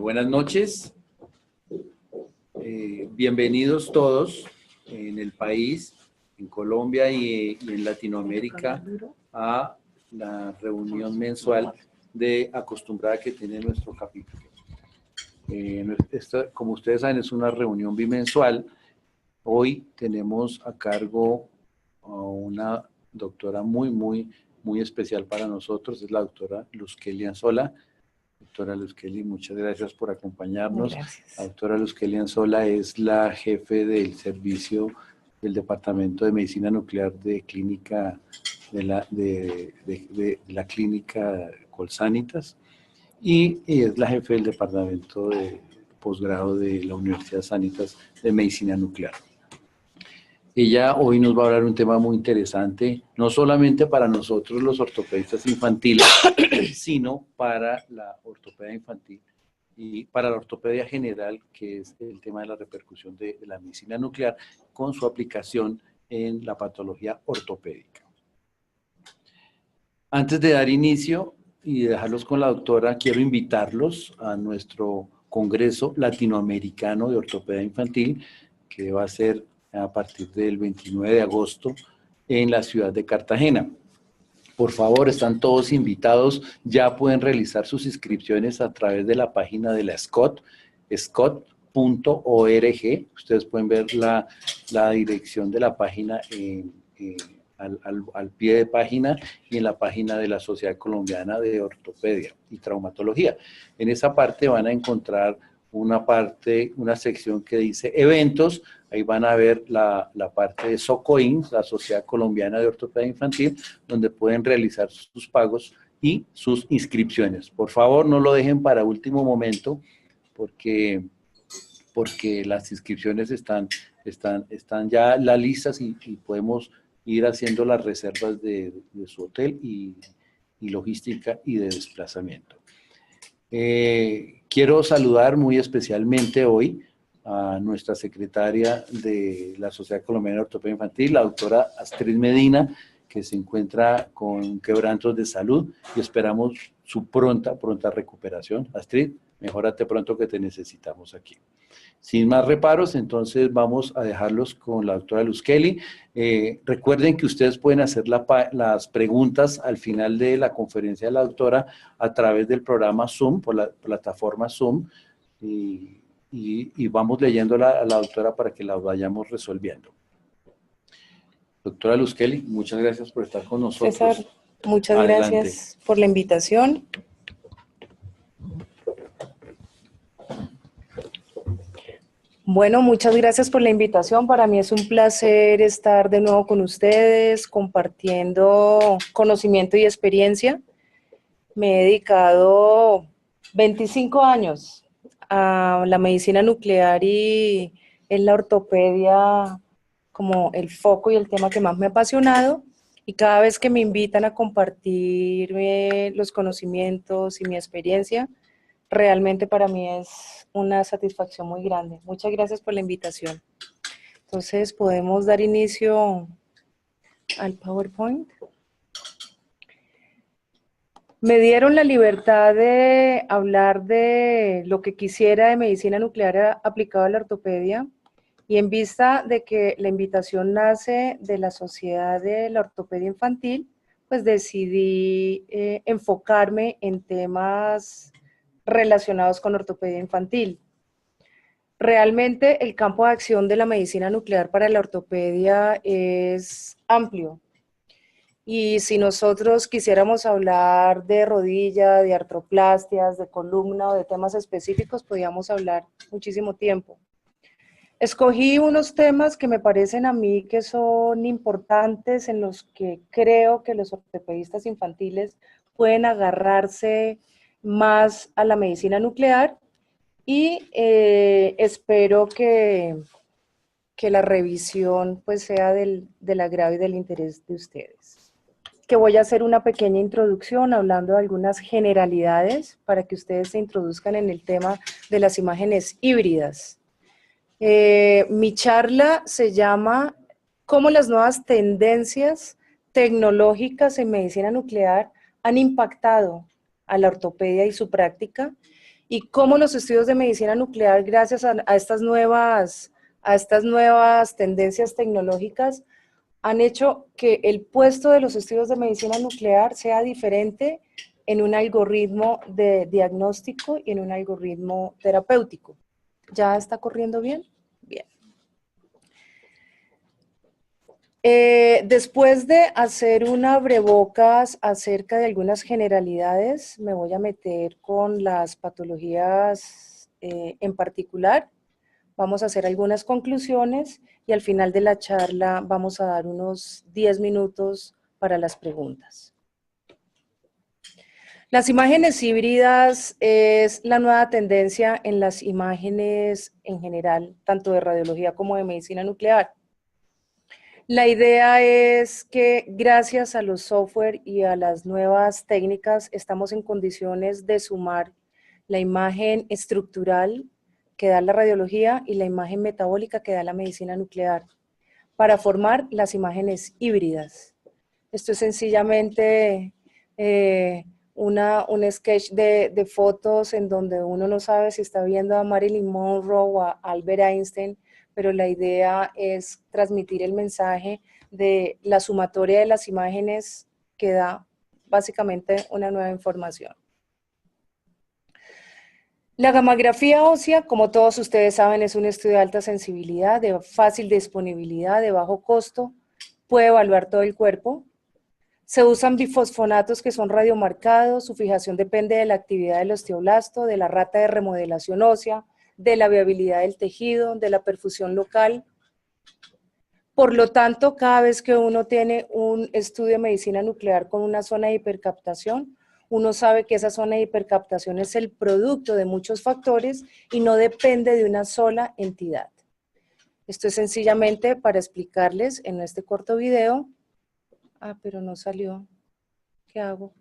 Buenas noches. Bienvenidos todos en el país, en Colombia y en Latinoamérica a la reunión mensual de acostumbrada que tiene nuestro capítulo. Como ustedes saben, es una reunión bimensual. Hoy tenemos a cargo a una doctora muy especial para nosotros, es la doctora Luzquely Anzola. Doctora Luzquely, muchas gracias por acompañarnos. Gracias. La doctora Luzquely Anzola es la jefe del servicio del Departamento de Medicina Nuclear de Clínica de la Clínica Colsanitas y es la jefe del Departamento de Posgrado de la Universidad Sanitas de Medicina Nuclear. Ella hoy nos va a hablar un tema muy interesante, no solamente para nosotros los ortopedistas infantiles, sino para la ortopedia infantil y para la ortopedia general, que es el tema de la repercusión de la medicina nuclear con su aplicación en la patología ortopédica. Antes de dar inicio y dejarlos con la doctora, quiero invitarlos a nuestro Congreso Latinoamericano de Ortopedia Infantil, que va a ser a partir del 29 de agosto en la ciudad de Cartagena. Por favor, están todos invitados, ya pueden realizar sus inscripciones a través de la página de la SCOT, scot.org. Ustedes pueden ver la dirección de la página al pie de página y en la página de la Sociedad Colombiana de Ortopedia y Traumatología. En esa parte van a encontrar una sección que dice eventos. Ahí van a ver la parte de SOCOIN, la Sociedad Colombiana de Ortopedia Infantil, donde pueden realizar sus pagos y sus inscripciones. Por favor, no lo dejen para último momento, porque las inscripciones están ya las listas y podemos ir haciendo las reservas de su hotel y logística y de desplazamiento. Quiero saludar muy especialmente hoy a nuestra secretaria de la Sociedad Colombiana de Ortopedia Infantil, la doctora Astrid Medina, que se encuentra con quebrantos de salud y esperamos su pronta recuperación. Astrid, mejórate pronto que te necesitamos aquí. Sin más reparos, entonces vamos a dejarlos con la doctora Luzquely. Recuerden que ustedes pueden hacer las preguntas al final de la conferencia de la doctora a través del programa Zoom, por la plataforma Zoom, y vamos leyéndola a la doctora para que la vayamos resolviendo. Doctora Luzquely, muchas gracias por estar con nosotros. César, muchas Adelante. gracias por la invitación. Bueno, muchas gracias por la invitación. Para mí es un placer estar de nuevo con ustedes, compartiendo conocimiento y experiencia. Me he dedicado 25 años a la medicina nuclear y en la ortopedia como el foco y el tema que más me ha apasionado. Y cada vez que me invitan a compartir los conocimientos y mi experiencia, realmente para mí es una satisfacción muy grande. Muchas gracias por la invitación. Entonces, podemos dar inicio al PowerPoint. Me dieron la libertad de hablar de lo que quisiera de medicina nuclear aplicada a la ortopedia y en vista de que la invitación nace de la Sociedad de la Ortopedia Infantil, pues decidí enfocarme en temas relacionados con ortopedia infantil. Realmente el campo de acción de la medicina nuclear para la ortopedia es amplio. Y si nosotros quisiéramos hablar de rodilla, de artroplastias, de columna o de temas específicos, podríamos hablar muchísimo tiempo. Escogí unos temas que me parecen a mí que son importantes, en los que creo que los ortopedistas infantiles pueden agarrarse más a la medicina nuclear y espero que la revisión pues sea del agrado y del interés de ustedes. Que voy a hacer una pequeña introducción hablando de algunas generalidades para que ustedes se introduzcan en el tema de las imágenes híbridas. Mi charla se llama ¿Cómo las nuevas tendencias tecnológicas en medicina nuclear han impactado a la ortopedia y su práctica? y cómo los estudios de medicina nuclear, gracias a estas nuevas tendencias tecnológicas, han hecho que el puesto de los estudios de medicina nuclear sea diferente en un algoritmo de diagnóstico y en un algoritmo terapéutico. ¿Ya está corriendo bien? Bien. Después de hacer un abrebocas acerca de algunas generalidades, me voy a meter con las patologías en particular. Vamos a hacer algunas conclusiones y al final de la charla vamos a dar unos 10 minutos para las preguntas. Las imágenes híbridas es la nueva tendencia en las imágenes en general, tanto de radiología como de medicina nuclear. La idea es que gracias a los software y a las nuevas técnicas estamos en condiciones de sumar la imagen estructural que da la radiología y la imagen metabólica que da la medicina nuclear para formar las imágenes híbridas. Esto es sencillamente un sketch de fotos en donde uno no sabe si está viendo a Marilyn Monroe o a Albert Einstein, pero la idea es transmitir el mensaje de la sumatoria de las imágenes que da básicamente una nueva información. La gammagrafía ósea, como todos ustedes saben, es un estudio de alta sensibilidad, de fácil disponibilidad, de bajo costo, puede evaluar todo el cuerpo. Se usan bifosfonatos que son radiomarcados, su fijación depende de la actividad del osteoblasto, de la rata de remodelación ósea, de la viabilidad del tejido, de la perfusión local. Por lo tanto, cada vez que uno tiene un estudio de medicina nuclear con una zona de hipercaptación, uno sabe que esa zona de hipercaptación es el producto de muchos factores y no depende de una sola entidad. Esto es sencillamente para explicarles en este corto video. Pero no salió. ¿Qué hago?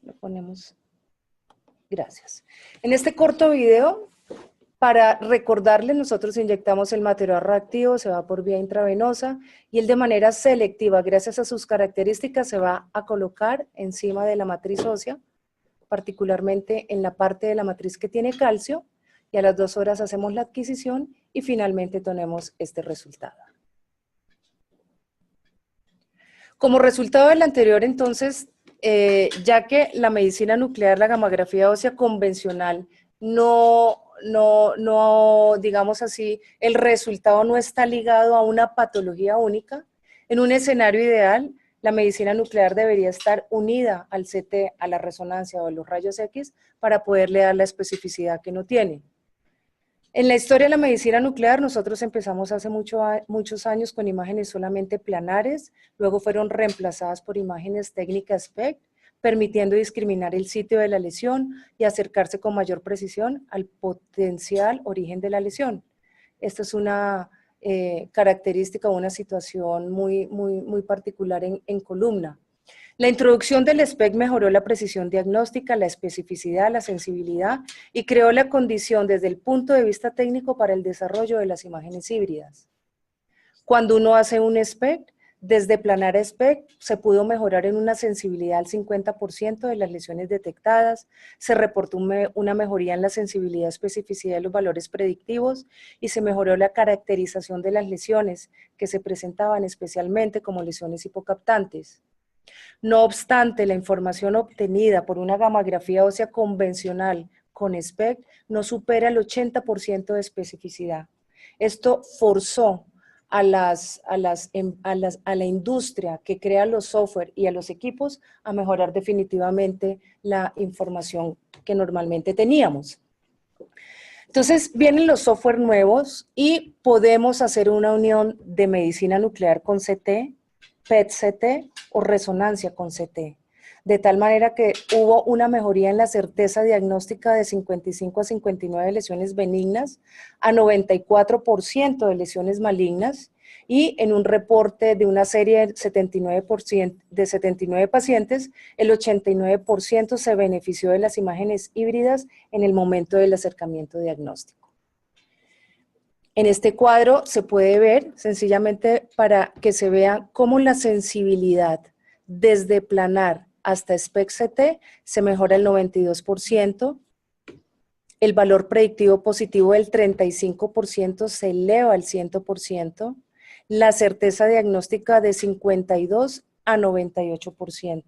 Lo ponemos. Gracias. En este corto video, para recordarles, nosotros inyectamos el material reactivo, se va por vía intravenosa y él de manera selectiva, gracias a sus características, se va a colocar encima de la matriz ósea, particularmente en la parte de la matriz que tiene calcio, y a las 2 horas hacemos la adquisición y finalmente tenemos este resultado. Como resultado del anterior, entonces, ya que la medicina nuclear, la gammagrafía ósea convencional, digamos así, el resultado no está ligado a una patología única, en un escenario ideal, la medicina nuclear debería estar unida al CT, a la resonancia o a los rayos X para poderle dar la especificidad que no tiene. En la historia de la medicina nuclear, nosotros empezamos hace muchos años con imágenes solamente planares, luego fueron reemplazadas por imágenes técnicas SPECT, permitiendo discriminar el sitio de la lesión y acercarse con mayor precisión al potencial origen de la lesión. Esta es una característica o una situación muy particular en columna. La introducción del SPECT mejoró la precisión diagnóstica, la especificidad, la sensibilidad y creó la condición desde el punto de vista técnico para el desarrollo de las imágenes híbridas. Cuando uno hace un SPECT, desde planar a SPECT se pudo mejorar en una sensibilidad al 50% de las lesiones detectadas, se reportó una mejoría en la sensibilidad y especificidad de los valores predictivos y se mejoró la caracterización de las lesiones que se presentaban especialmente como lesiones hipocaptantes. No obstante, la información obtenida por una gammagrafía ósea convencional con SPECT no supera el 80% de especificidad. Esto forzó a la industria que crea los software y a los equipos a mejorar definitivamente la información que normalmente teníamos. Entonces vienen los software nuevos y podemos hacer una unión de medicina nuclear con CT, PET-CT o resonancia con CT. de tal manera que hubo una mejoría en la certeza diagnóstica de 55 a 59 lesiones benignas a 94% de lesiones malignas, y en un reporte de una serie de 79 pacientes, el 89% se benefició de las imágenes híbridas en el momento del acercamiento diagnóstico. En este cuadro se puede ver, sencillamente para que se vea cómo la sensibilidad desde planar hasta SPECT-CT se mejora el 92%, el valor predictivo positivo del 35% se eleva al 100%, la certeza diagnóstica de 52 a 98%.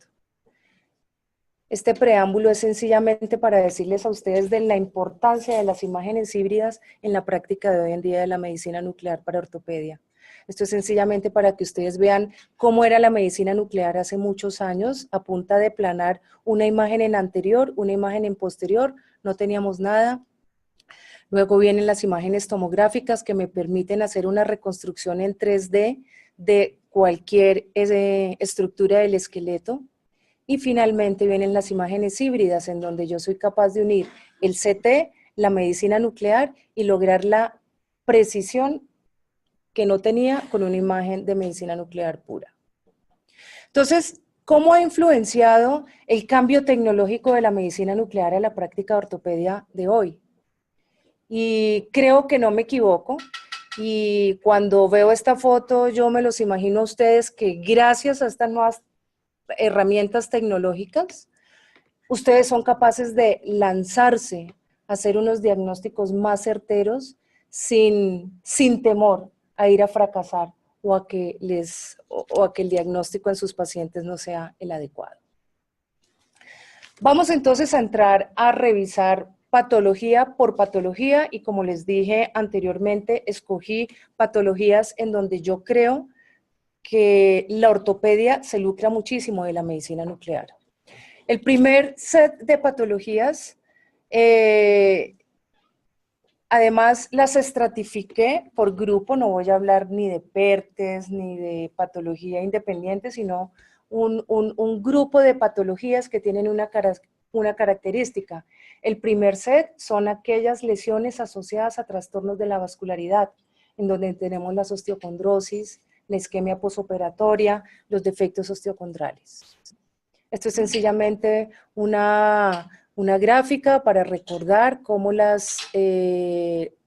Este preámbulo es sencillamente para decirles a ustedes de la importancia de las imágenes híbridas en la práctica de hoy en día de la medicina nuclear para ortopedia. Esto es sencillamente para que ustedes vean cómo era la medicina nuclear hace muchos años, a punta de planar una imagen en anterior, una imagen en posterior, no teníamos nada. Luego vienen las imágenes tomográficas que me permiten hacer una reconstrucción en 3D de cualquier estructura del esqueleto. Y finalmente vienen las imágenes híbridas, en donde yo soy capaz de unir el CT, la medicina nuclear y lograr la precisión que no tenía con una imagen de medicina nuclear pura. Entonces, ¿cómo ha influenciado el cambio tecnológico de la medicina nuclear a la práctica de ortopedia de hoy? Y creo que no me equivoco, y cuando veo esta foto yo me los imagino a ustedes que gracias a estas nuevas herramientas tecnológicas, ustedes son capaces de lanzarse a hacer unos diagnósticos más certeros sin temor a ir a fracasar o a que el diagnóstico en sus pacientes no sea el adecuado. Vamos entonces a entrar a revisar patología por patología, y como les dije anteriormente, escogí patologías en donde yo creo que la ortopedia se lucra muchísimo de la medicina nuclear. El primer set de patologías, además las estratifiqué por grupo, no voy a hablar ni de PERTES ni de patología independiente, sino un grupo de patologías que tienen una característica. El primer set son aquellas lesiones asociadas a trastornos de la vascularidad, en donde tenemos la osteocondrosis, la isquemia posoperatoria, los defectos osteocondrales. Esto es sencillamente una gráfica para recordar cómo las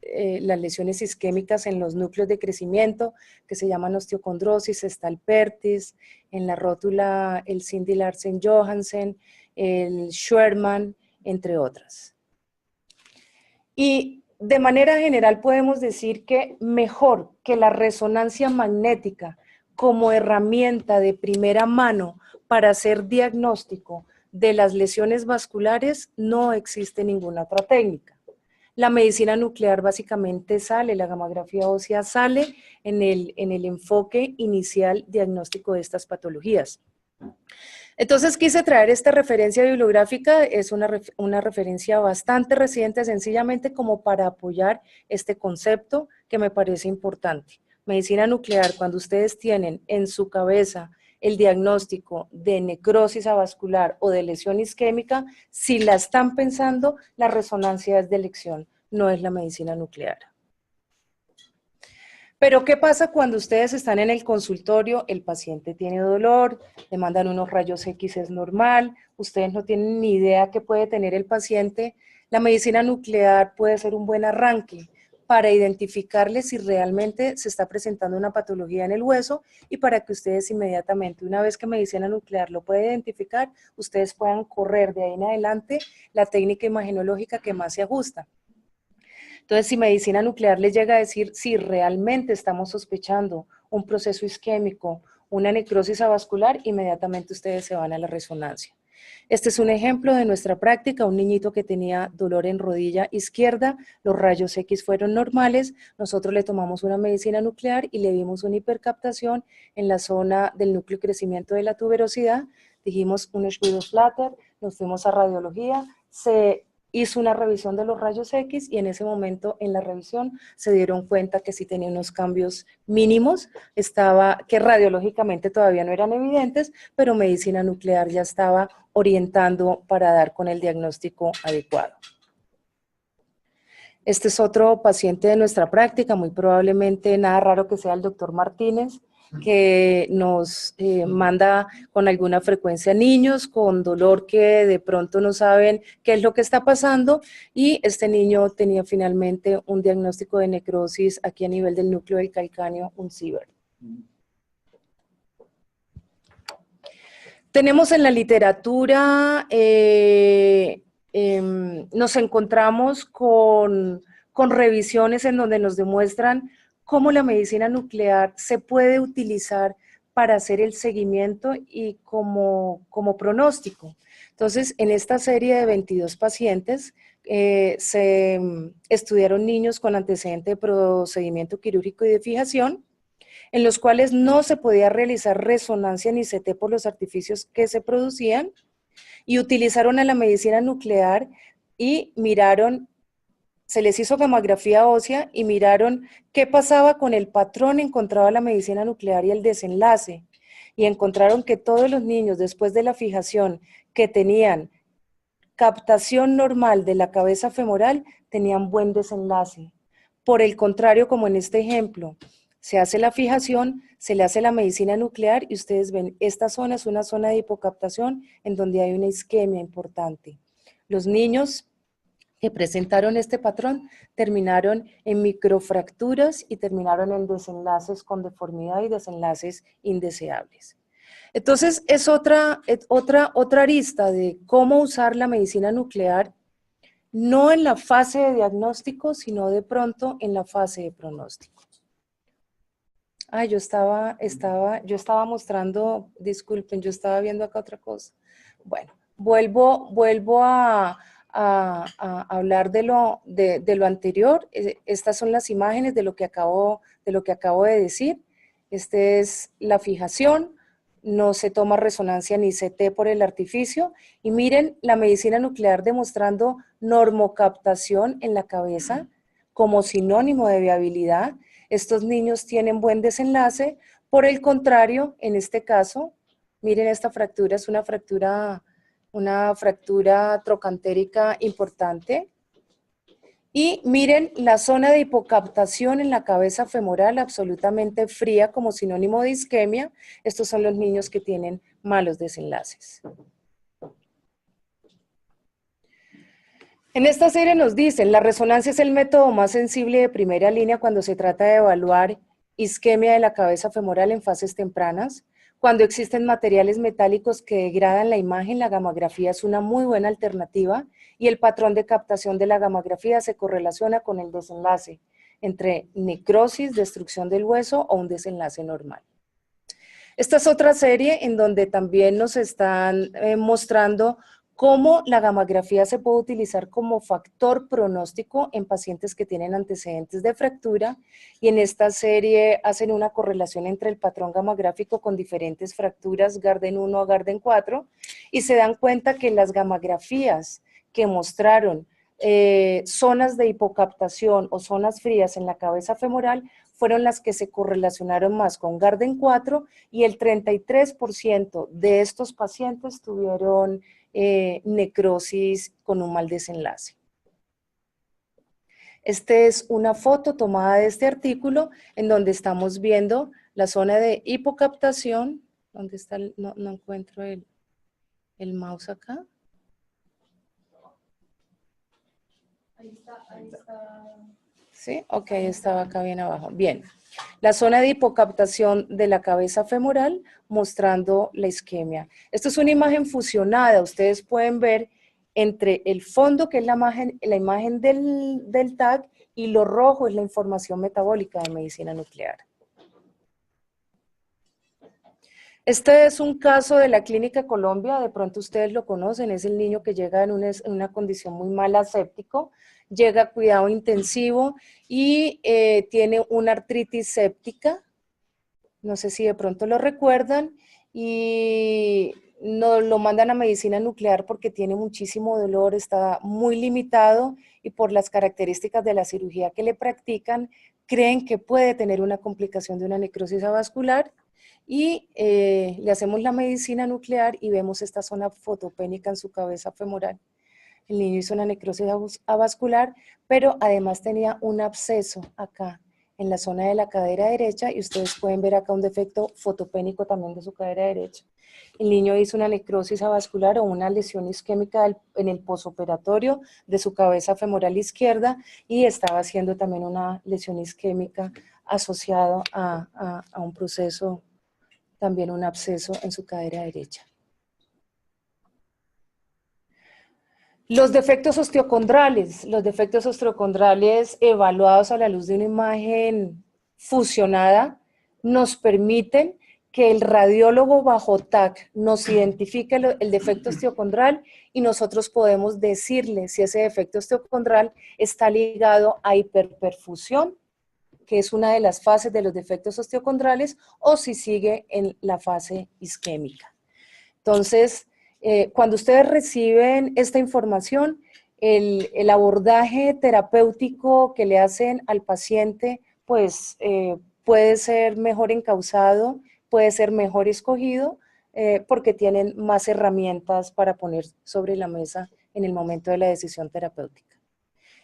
lesiones isquémicas en los núcleos de crecimiento, que se llaman osteocondrosis, está el PERTES, en la rótula el Cindy Larsen-Johansen, el Schwerman, entre otras. Y de manera general podemos decir que mejor que la resonancia magnética como herramienta de primera mano para hacer diagnóstico de las lesiones vasculares no existe ninguna otra técnica. La medicina nuclear básicamente sale, la gamografía ósea sale en el enfoque inicial diagnóstico de estas patologías. Entonces quise traer esta referencia bibliográfica, es una referencia bastante reciente, sencillamente como para apoyar este concepto que me parece importante. Medicina nuclear, cuando ustedes tienen en su cabeza el diagnóstico de necrosis avascular o de lesión isquémica, si la están pensando, la resonancia es de elección, no es la medicina nuclear. Pero ¿qué pasa cuando ustedes están en el consultorio? El paciente tiene dolor, le mandan unos rayos X, es normal, ustedes no tienen ni idea qué puede tener el paciente. La medicina nuclear puede ser un buen arranque para identificarle si realmente se está presentando una patología en el hueso, y para que ustedes inmediatamente, una vez que medicina nuclear lo puede identificar, ustedes puedan correr de ahí en adelante la técnica imagenológica que más se ajusta. Entonces, si medicina nuclear les llega a decir si realmente estamos sospechando un proceso isquémico, una necrosis avascular, inmediatamente ustedes se van a la resonancia. Este es un ejemplo de nuestra práctica, un niñito que tenía dolor en rodilla izquierda, los rayos X fueron normales, nosotros le tomamos una medicina nuclear y le dimos una hipercaptación en la zona del núcleo de crecimiento de la tuberosidad, dijimos un Schweider-Flatter, nos fuimos a radiología, se hizo una revisión de los rayos X y en ese momento en la revisión se dieron cuenta que sí tenía unos cambios mínimos, que radiológicamente todavía no eran evidentes, pero medicina nuclear ya estaba orientando para dar con el diagnóstico adecuado. Este es otro paciente de nuestra práctica, muy probablemente nada raro que sea el doctor Martínez, que nos manda con alguna frecuencia niños con dolor que de pronto no saben qué es lo que está pasando, y este niño tenía finalmente un diagnóstico de necrosis aquí a nivel del núcleo del calcáneo, un CIBER. Tenemos en la literatura, nos encontramos con revisiones en donde nos demuestran cómo la medicina nuclear se puede utilizar para hacer el seguimiento y como pronóstico. Entonces, en esta serie de 22 pacientes, se estudiaron niños con antecedente de procedimiento quirúrgico y de fijación, en los cuales no se podía realizar resonancia ni CT por los artificios que se producían, y utilizaron a la medicina nuclear y miraron, se les hizo gamografía ósea y miraron qué pasaba con el patrón encontrado en la medicina nuclear y el desenlace, y encontraron que todos los niños después de la fijación que tenían captación normal de la cabeza femoral tenían buen desenlace. Por el contrario, como en este ejemplo, se hace la fijación, se le hace la medicina nuclear y ustedes ven, esta zona es una zona de hipocaptación en donde hay una isquemia importante. Los niños que presentaron este patrón terminaron en microfracturas y terminaron en desenlaces con deformidad y desenlaces indeseables. Entonces, es otra arista de cómo usar la medicina nuclear, no en la fase de diagnóstico, sino de pronto en la fase de pronóstico. Yo estaba mostrando, disculpen, yo estaba viendo acá otra cosa. Bueno, vuelvo a hablar de lo anterior. Estas son las imágenes de lo que acabo de decir. Esta es la fijación, no se toma resonancia ni CT por el artificio, y miren la medicina nuclear demostrando normocaptación en la cabeza como sinónimo de viabilidad. Estos niños tienen buen desenlace. Por el contrario, en este caso, miren esta fractura, es una fractura trocantérica importante. Y miren la zona de hipocaptación en la cabeza femoral absolutamente fría como sinónimo de isquemia. Estos son los niños que tienen malos desenlaces. En esta serie nos dicen, la resonancia es el método más sensible de primera línea cuando se trata de evaluar isquemia de la cabeza femoral en fases tempranas. Cuando existen materiales metálicos que degradan la imagen, la gamografía es una muy buena alternativa y el patrón de captación de la gamografía se correlaciona con el desenlace entre necrosis, destrucción del hueso o un desenlace normal. Esta es otra serie en donde también nos están mostrando cómo la gamografía se puede utilizar como factor pronóstico en pacientes que tienen antecedentes de fractura, y en esta serie hacen una correlación entre el patrón gamográfico con diferentes fracturas Garden 1 a Garden 4 y se dan cuenta que las gamografías que mostraron zonas de hipocaptación o zonas frías en la cabeza femoral fueron las que se correlacionaron más con Garden 4, y el 33% de estos pacientes tuvieron necrosis con un mal desenlace. Esta es una foto tomada de este artículo en donde estamos viendo la zona de hipocaptación. ¿Dónde está? No encuentro el mouse acá. Ahí está. ¿Sí? Ok, estaba acá bien abajo. Bien. La zona de hipocaptación de la cabeza femoral mostrando la isquemia. Esto es una imagen fusionada. Ustedes pueden ver entre el fondo, que es la imagen del TAC, y lo rojo es la información metabólica de medicina nuclear. Este es un caso de la Clínica Colombia, de pronto ustedes lo conocen, es el niño que llega en una condición muy mala séptico, llega a cuidado intensivo y tiene una artritis séptica, no sé si de pronto lo recuerdan, y nos lo mandan a medicina nuclear porque tiene muchísimo dolor, está muy limitado y por las características de la cirugía que le practican, creen que puede tener una complicación de una necrosis avascular y le hacemos la medicina nuclear y vemos esta zona fotopénica en su cabeza femoral. El niño hizo una necrosis avascular, pero además tenía un absceso acá en la zona de la cadera derecha y ustedes pueden ver acá un defecto fotopénico también de su cadera derecha. El niño hizo una necrosis avascular o una lesión isquémica en el posoperatorio de su cabeza femoral izquierda y estaba haciendo también una lesión isquémica asociado a un proceso, también un absceso en su cadera derecha. Los defectos osteocondrales evaluados a la luz de una imagen fusionada nos permiten que el radiólogo bajo TAC nos identifique el defecto osteocondral y nosotros podemos decirle si ese defecto osteocondral está ligado a hiperperfusión, que es una de las fases de los defectos osteocondrales, o si sigue en la fase isquémica. Entonces, cuando ustedes reciben esta información, el abordaje terapéutico que le hacen al paciente, pues puede ser mejor encauzado, puede ser mejor escogido, porque tienen más herramientas para poner sobre la mesa en el momento de la decisión terapéutica.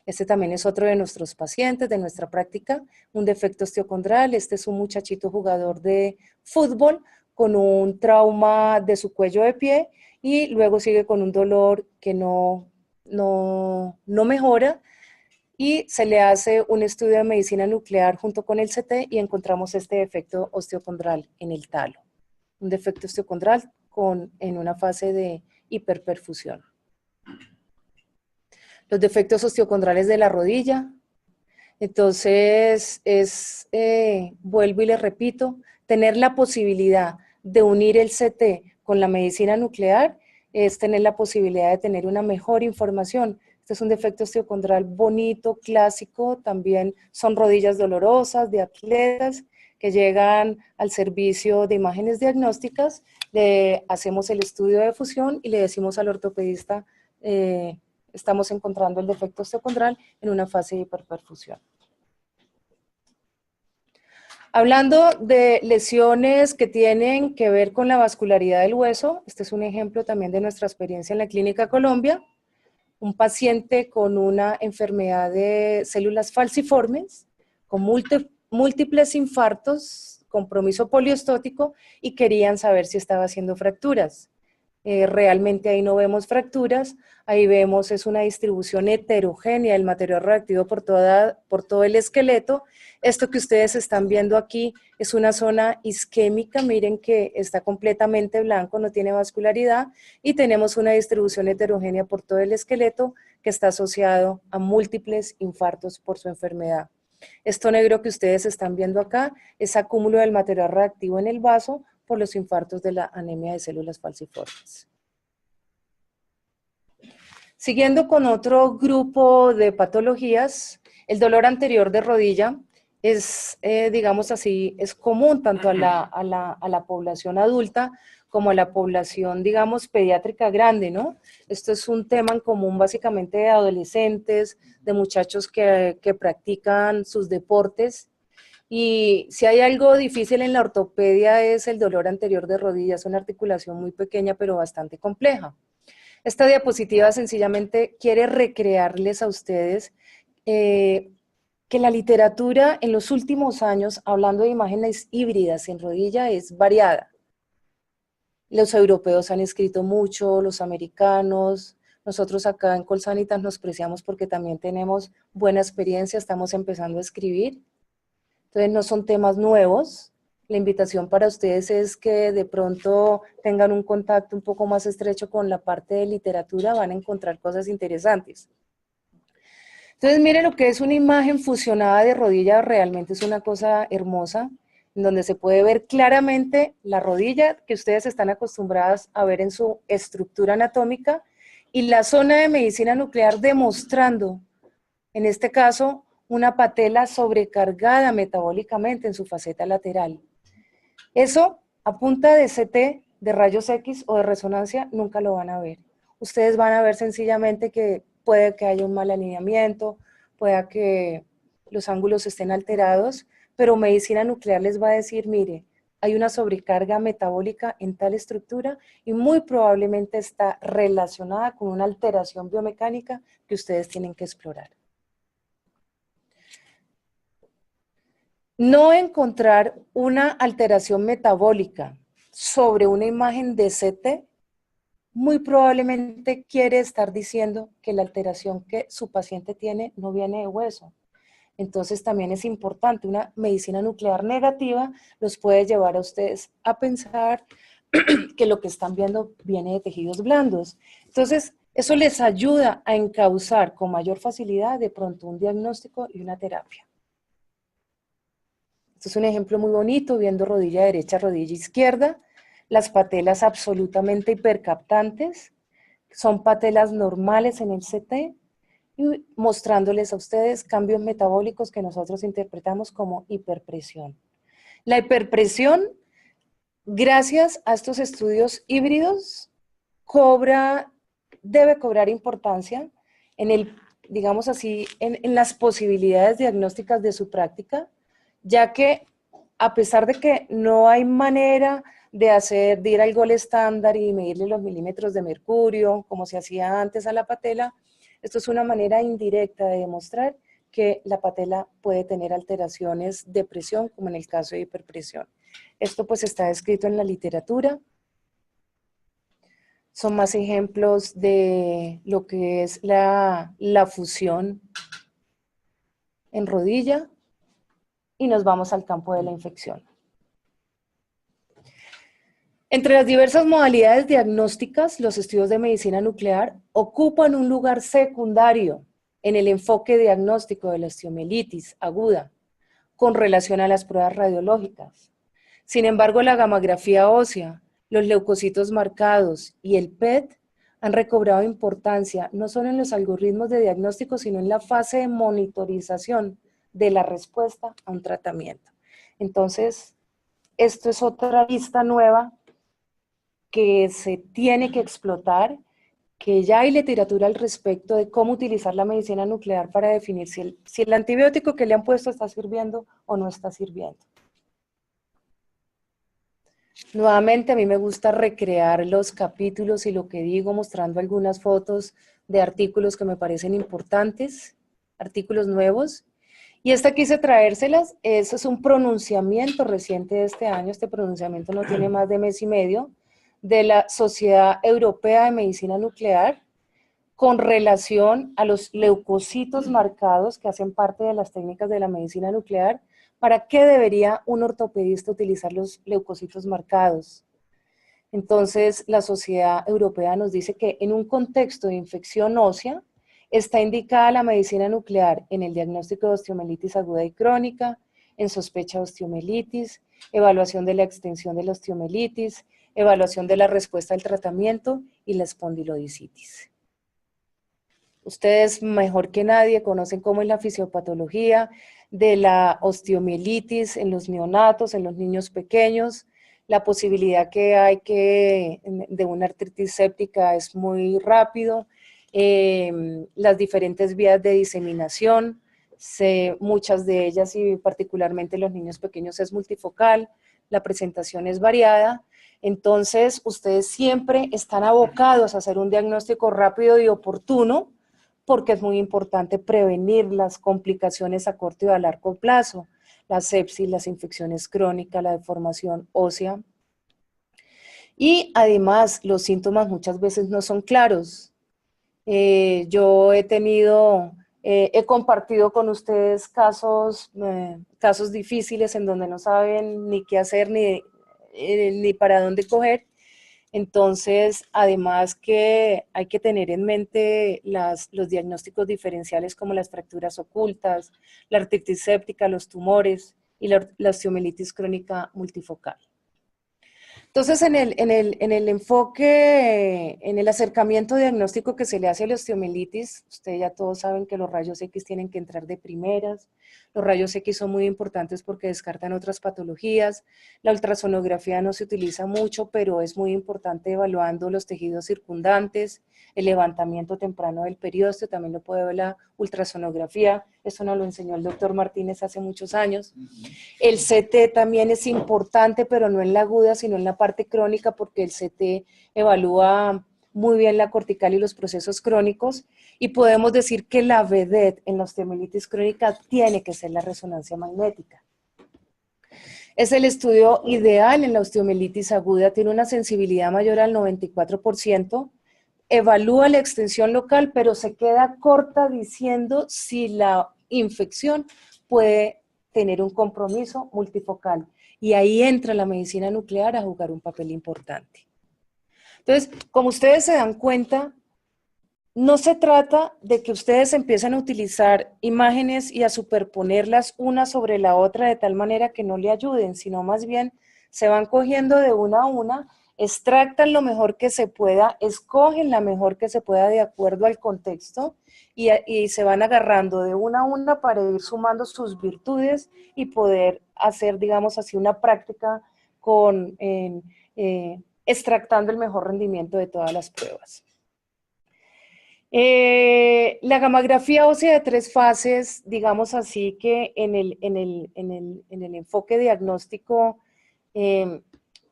Este también es otro de nuestros pacientes, de nuestra práctica, un defecto osteocondral. Este es un muchachito jugador de fútbol con un trauma de su cuello de pie y luego sigue con un dolor que no mejora y se le hace un estudio de medicina nuclear junto con el CT y encontramos este defecto osteocondral en el talo. Un defecto osteocondral en una fase de hiperperfusión. Los defectos osteocondrales de la rodilla. Entonces, vuelvo y les repito, tener la posibilidad de unir el CT con la medicina nuclear es tener la posibilidad de tener una mejor información. Este es un defecto osteocondral bonito, clásico, también son rodillas dolorosas de atletas que llegan al servicio de imágenes diagnósticas, le hacemos el estudio de fusión y le decimos al ortopedista, estamos encontrando el defecto osteocondral en una fase de hiperperfusión. Hablando de lesiones que tienen que ver con la vascularidad del hueso, este es un ejemplo también de nuestra experiencia en la Clínica Colombia, un paciente con una enfermedad de células falciformes, con múltiples infartos, compromiso poliostótico y querían saber si estaba haciendo fracturas. Realmente ahí no vemos fracturas, ahí vemos es una distribución heterogénea del material reactivo por todo el esqueleto. Esto que ustedes están viendo aquí es una zona isquémica, miren que está completamente blanco, no tiene vascularidad, y tenemos una distribución heterogénea por todo el esqueleto que está asociado a múltiples infartos por su enfermedad. Esto negro que ustedes están viendo acá es acúmulo del material reactivo en el vaso por los infartos de la anemia de células falciformes. Siguiendo con otro grupo de patologías, el dolor anterior de rodilla es, digamos así, es común tanto a la población adulta como a la población, digamos, pediátrica grande, ¿no? Esto es un tema en común básicamente de adolescentes, de muchachos que practican sus deportes. Y si hay algo difícil en la ortopedia es el dolor anterior de rodilla, es una articulación muy pequeña pero bastante compleja. Esta diapositiva sencillamente quiere recrearles a ustedes que la literatura en los últimos años, hablando de imágenes híbridas en rodilla, es variada. Los europeos han escrito mucho, los americanos, nosotros acá en Colsanitas nos preciamos porque también tenemos buena experiencia, estamos empezando a escribir. Entonces no son temas nuevos, la invitación para ustedes es que de pronto tengan un contacto un poco más estrecho con la parte de literatura, van a encontrar cosas interesantes. Entonces miren lo que es una imagen fusionada de rodilla, realmente es una cosa hermosa, en donde se puede ver claramente la rodilla que ustedes están acostumbradas a ver en su estructura anatómica y la zona de medicina nuclear demostrando, en este caso, una patela sobrecargada metabólicamente en su faceta lateral. Eso, a punta de CT, de rayos X o de resonancia nunca lo van a ver. Ustedes van a ver sencillamente que puede que haya un mal alineamiento, pueda que los ángulos estén alterados, pero medicina nuclear les va a decir, mire, hay una sobrecarga metabólica en tal estructura y muy probablemente está relacionada con una alteración biomecánica que ustedes tienen que explorar. No encontrar una alteración metabólica sobre una imagen de CT muy probablemente quiere estar diciendo que la alteración que su paciente tiene no viene de hueso. Entonces también es importante, una medicina nuclear negativa los puede llevar a ustedes a pensar que lo que están viendo viene de tejidos blandos. Entonces eso les ayuda a encauzar con mayor facilidad de pronto un diagnóstico y una terapia. Este es un ejemplo muy bonito, viendo rodilla derecha, rodilla izquierda, las patelas absolutamente hipercaptantes, son patelas normales en el CT, y mostrándoles a ustedes cambios metabólicos que nosotros interpretamos como hiperpresión. La hiperpresión, gracias a estos estudios híbridos, debe cobrar importancia en digamos así, en las posibilidades diagnósticas de su práctica, ya que a pesar de que no hay manera de ir al gol estándar y medirle los milímetros de mercurio, como se hacía antes a la patela, esto es una manera indirecta de demostrar que la patela puede tener alteraciones de presión, como en el caso de hiperpresión. Esto pues está descrito en la literatura. Son más ejemplos de lo que es la fusión en rodilla. Y nos vamos al campo de la infección. Entre las diversas modalidades diagnósticas, los estudios de medicina nuclear ocupan un lugar secundario en el enfoque diagnóstico de la osteomielitis aguda con relación a las pruebas radiológicas. Sin embargo, la gamografía ósea, los leucocitos marcados y el PET han recobrado importancia no solo en los algoritmos de diagnóstico, sino en la fase de monitorización de la respuesta a un tratamiento. Entonces, esto es otra lista nueva que se tiene que explotar, que ya hay literatura al respecto de cómo utilizar la medicina nuclear para definir si el antibiótico que le han puesto está sirviendo o no está sirviendo. Nuevamente, a mí me gusta recrear los capítulos y lo que digo, mostrando algunas fotos de artículos que me parecen importantes, artículos nuevos. Y esta quise traérselas, eso es un pronunciamiento reciente de este año, este pronunciamiento no tiene más de mes y medio, de la Sociedad Europea de Medicina Nuclear, con relación a los leucocitos marcados que hacen parte de las técnicas de la medicina nuclear. ¿Para qué debería un ortopedista utilizar los leucocitos marcados? Entonces, la Sociedad Europea nos dice que en un contexto de infección ósea, está indicada la medicina nuclear en el diagnóstico de osteomielitis aguda y crónica, en sospecha de osteomielitis, evaluación de la extensión de la osteomielitis, evaluación de la respuesta al tratamiento y la espondilodicitis. Ustedes mejor que nadie conocen cómo es la fisiopatología de la osteomielitis en los neonatos, en los niños pequeños. La posibilidad que hay de una artritis séptica es muy rápido. Las diferentes vías de diseminación, muchas de ellas y particularmente los niños pequeños es multifocal, la presentación es variada. Entonces, ustedes siempre están abocados a hacer un diagnóstico rápido y oportuno, porque es muy importante prevenir las complicaciones a corto y a largo plazo, la sepsis, las infecciones crónicas, la deformación ósea. Y además, los síntomas muchas veces no son claros. Yo he compartido con ustedes casos difíciles en donde no saben ni qué hacer ni para dónde coger. Entonces, además que hay que tener en mente los diagnósticos diferenciales como las fracturas ocultas, la artritis séptica, los tumores y la osteomielitis crónica multifocal. Entonces, en el enfoque, en el acercamiento diagnóstico que se le hace a la osteomielitis, ustedes ya todos saben que los rayos X tienen que entrar de primeras. Los rayos X son muy importantes porque descartan otras patologías. La ultrasonografía no se utiliza mucho, pero es muy importante evaluando los tejidos circundantes, el levantamiento temprano del periósteo, también lo puede ver la ultrasonografía. Eso nos lo enseñó el doctor Martínez hace muchos años. El CT también es importante, pero no en la aguda, sino en la parte crónica, porque el CT evalúa muy bien la cortical y los procesos crónicos, y podemos decir que la vedette en la osteomielitis crónica tiene que ser la resonancia magnética. Es el estudio ideal en la osteomielitis aguda, tiene una sensibilidad mayor al 94%, evalúa la extensión local, pero se queda corta diciendo si la infección puede tener un compromiso multifocal. Y ahí entra la medicina nuclear a jugar un papel importante. Entonces, como ustedes se dan cuenta, no se trata de que ustedes empiecen a utilizar imágenes y a superponerlas una sobre la otra de tal manera que no le ayuden, sino más bien se van cogiendo de una a una, extractan lo mejor que se pueda, escogen la mejor que se pueda de acuerdo al contexto y se van agarrando de una a una para ir sumando sus virtudes y poder hacer, digamos así, una práctica con, extractando el mejor rendimiento de todas las pruebas. La gamografía ósea de 3 fases, digamos así que en el enfoque diagnóstico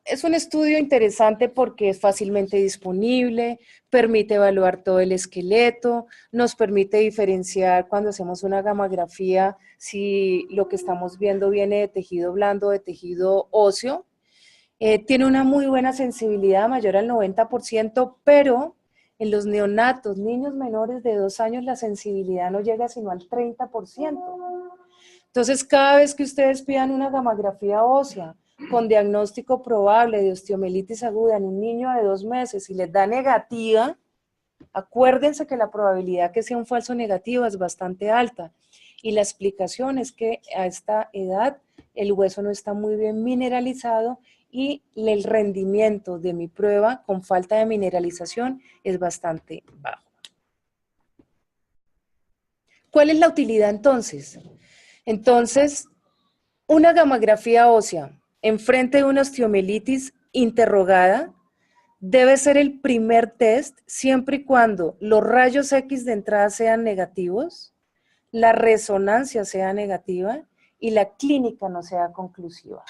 es un estudio interesante porque es fácilmente disponible, permite evaluar todo el esqueleto, nos permite diferenciar cuando hacemos una gamografía si lo que estamos viendo viene de tejido blando o de tejido óseo. Tiene una muy buena sensibilidad, mayor al 90%, pero en los neonatos, niños menores de 2 años, la sensibilidad no llega sino al 30%. Entonces, cada vez que ustedes pidan una gamografía ósea con diagnóstico probable de osteomielitis aguda en un niño de 2 meses y les da negativa, acuérdense que la probabilidad que sea un falso negativo es bastante alta. Y la explicación es que a esta edad el hueso no está muy bien mineralizado y el rendimiento de mi prueba con falta de mineralización es bastante bajo. ¿Cuál es la utilidad entonces? Entonces, una gamografía ósea enfrente de una osteomielitis interrogada debe ser el primer test siempre y cuando los rayos X de entrada sean negativos, la resonancia sea negativa y la clínica no sea conclusiva.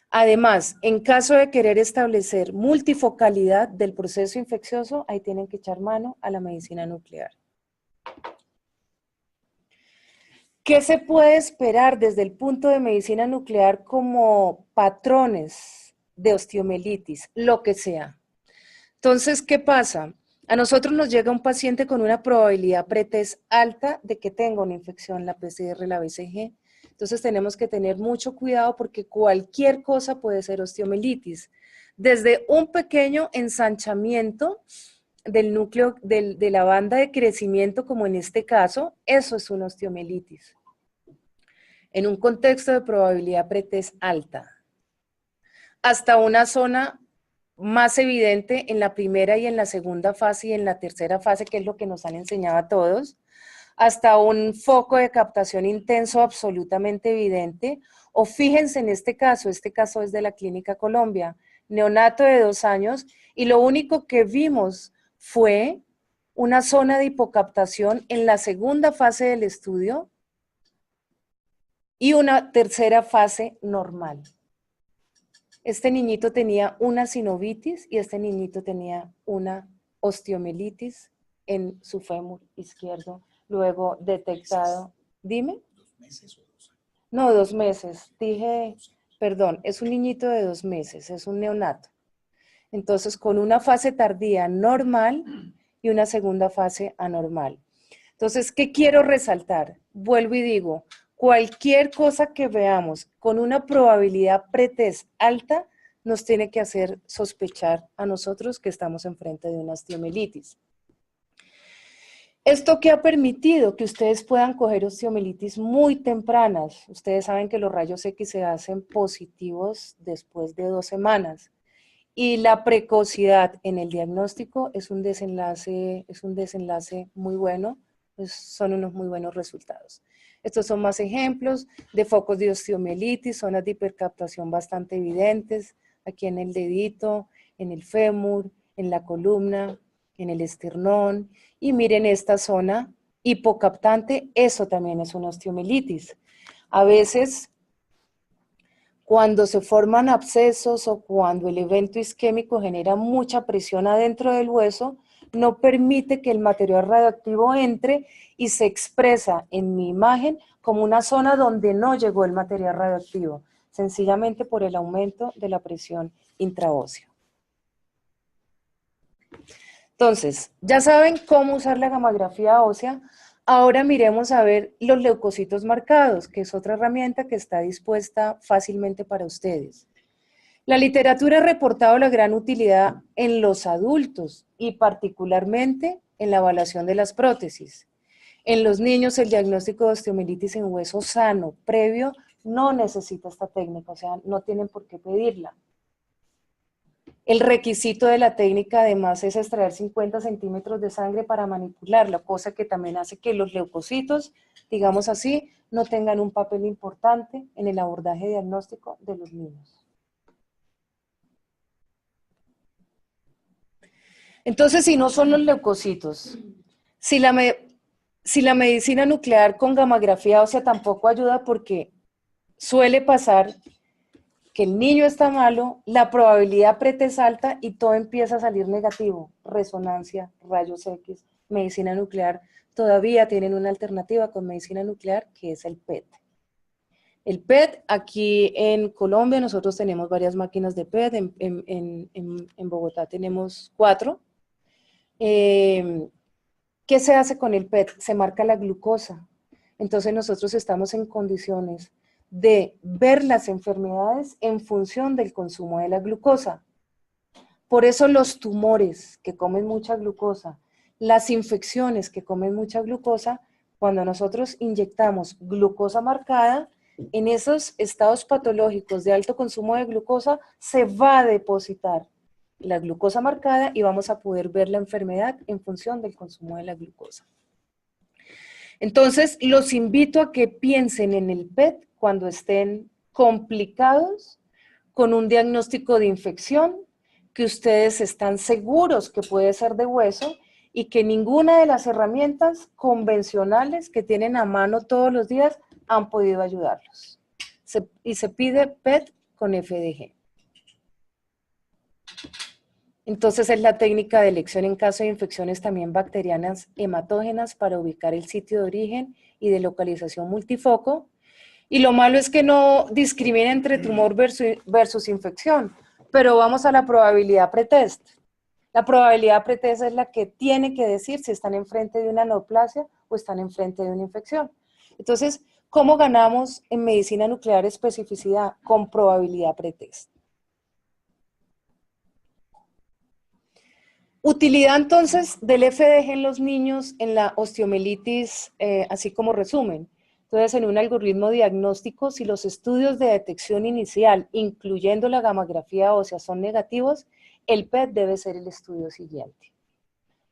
Además, en caso de querer establecer multifocalidad del proceso infeccioso, ahí tienen que echar mano a la medicina nuclear. ¿Qué se puede esperar desde el punto de medicina nuclear como patrones de osteomielitis? Lo que sea. Entonces, ¿qué pasa? A nosotros nos llega un paciente con una probabilidad pretest alta de que tenga una infección, la PCR, la BCG. Entonces tenemos que tener mucho cuidado porque cualquier cosa puede ser osteomielitis. Desde un pequeño ensanchamiento del núcleo, de la banda de crecimiento, como en este caso, eso es una osteomielitis. En un contexto de probabilidad pretest alta. Hasta una zona más evidente en la primera y en la segunda fase y en la tercera fase, que es lo que nos han enseñado a todos, hasta un foco de captación intenso absolutamente evidente, o fíjense en este caso es de la Clínica Colombia, neonato de 2 años, y lo único que vimos fue una zona de hipocaptación en la segunda fase del estudio y una tercera fase normal. Este niñito tenía una sinovitis y este niñito tenía una osteomielitis en su fémur izquierdo, luego detectado. ¿Dime? 2 meses o 2 años. No, 2 meses. Dije, perdón, es un niñito de 2 meses, es un neonato. Entonces, con una fase tardía normal y una segunda fase anormal. Entonces, ¿qué quiero resaltar? Vuelvo y digo, cualquier cosa que veamos con una probabilidad pretest alta nos tiene que hacer sospechar a nosotros que estamos enfrente de una osteomielitis. ¿Esto qué ha permitido? Que ustedes puedan coger osteomielitis muy tempranas. Ustedes saben que los rayos X se hacen positivos después de 2 semanas. Y la precocidad en el diagnóstico es un desenlace muy bueno, pues son unos muy buenos resultados. Estos son más ejemplos de focos de osteomielitis, zonas de hipercaptación bastante evidentes, aquí en el dedito, en el fémur, en la columna, en el esternón, y miren esta zona hipocaptante, eso también es una osteomielitis. A veces, cuando se forman abscesos o cuando el evento isquémico genera mucha presión adentro del hueso, no permite que el material radioactivo entre y se expresa en mi imagen como una zona donde no llegó el material radioactivo, sencillamente por el aumento de la presión intraósea. Entonces, ya saben cómo usar la gamografía ósea. Ahora miremos a ver los leucocitos marcados, que es otra herramienta que está dispuesta fácilmente para ustedes. La literatura ha reportado la gran utilidad en los adultos y particularmente en la evaluación de las prótesis. En los niños el diagnóstico de osteomielitis en hueso sano previo no necesita esta técnica, o sea, no tienen por qué pedirla. El requisito de la técnica además es extraer 50 centímetros de sangre para manipularla, cosa que también hace que los leucocitos, digamos así, no tengan un papel importante en el abordaje diagnóstico de los niños. Entonces, si no son los leucocitos, si la medicina nuclear con gamografía ósea tampoco ayuda, porque suele pasar que el niño está malo, la probabilidad preta es alta y todo empieza a salir negativo. Resonancia, rayos X, medicina nuclear. Todavía tienen una alternativa con medicina nuclear, que es el PET. El PET, aquí en Colombia nosotros tenemos varias máquinas de PET, en Bogotá tenemos 4. ¿Qué se hace con el PET? Se marca la glucosa. Entonces nosotros estamos en condiciones de ver las enfermedades en función del consumo de la glucosa. Por eso los tumores que comen mucha glucosa, las infecciones que comen mucha glucosa, cuando nosotros inyectamos glucosa marcada, en esos estados patológicos de alto consumo de glucosa se va a depositar la glucosa marcada y vamos a poder ver la enfermedad en función del consumo de la glucosa. Entonces, los invito a que piensen en el PET cuando estén complicados con un diagnóstico de infección, que ustedes están seguros que puede ser de hueso y que ninguna de las herramientas convencionales que tienen a mano todos los días han podido ayudarlos. Y se pide PET con FDG. Entonces es la técnica de elección en caso de infecciones también bacterianas hematógenas para ubicar el sitio de origen y de localización multifoco. Y lo malo es que no discrimina entre tumor versus infección, pero vamos a la probabilidad pretest. La probabilidad pretest es la que tiene que decir si están enfrente de una neoplasia o están enfrente de una infección. Entonces, ¿cómo ganamos en medicina nuclear especificidad? Con probabilidad pretest. Utilidad entonces del FDG en los niños en la osteomielitis, así como resumen. Entonces, en un algoritmo diagnóstico, si los estudios de detección inicial, incluyendo la gamografía ósea, son negativos, el PET debe ser el estudio siguiente.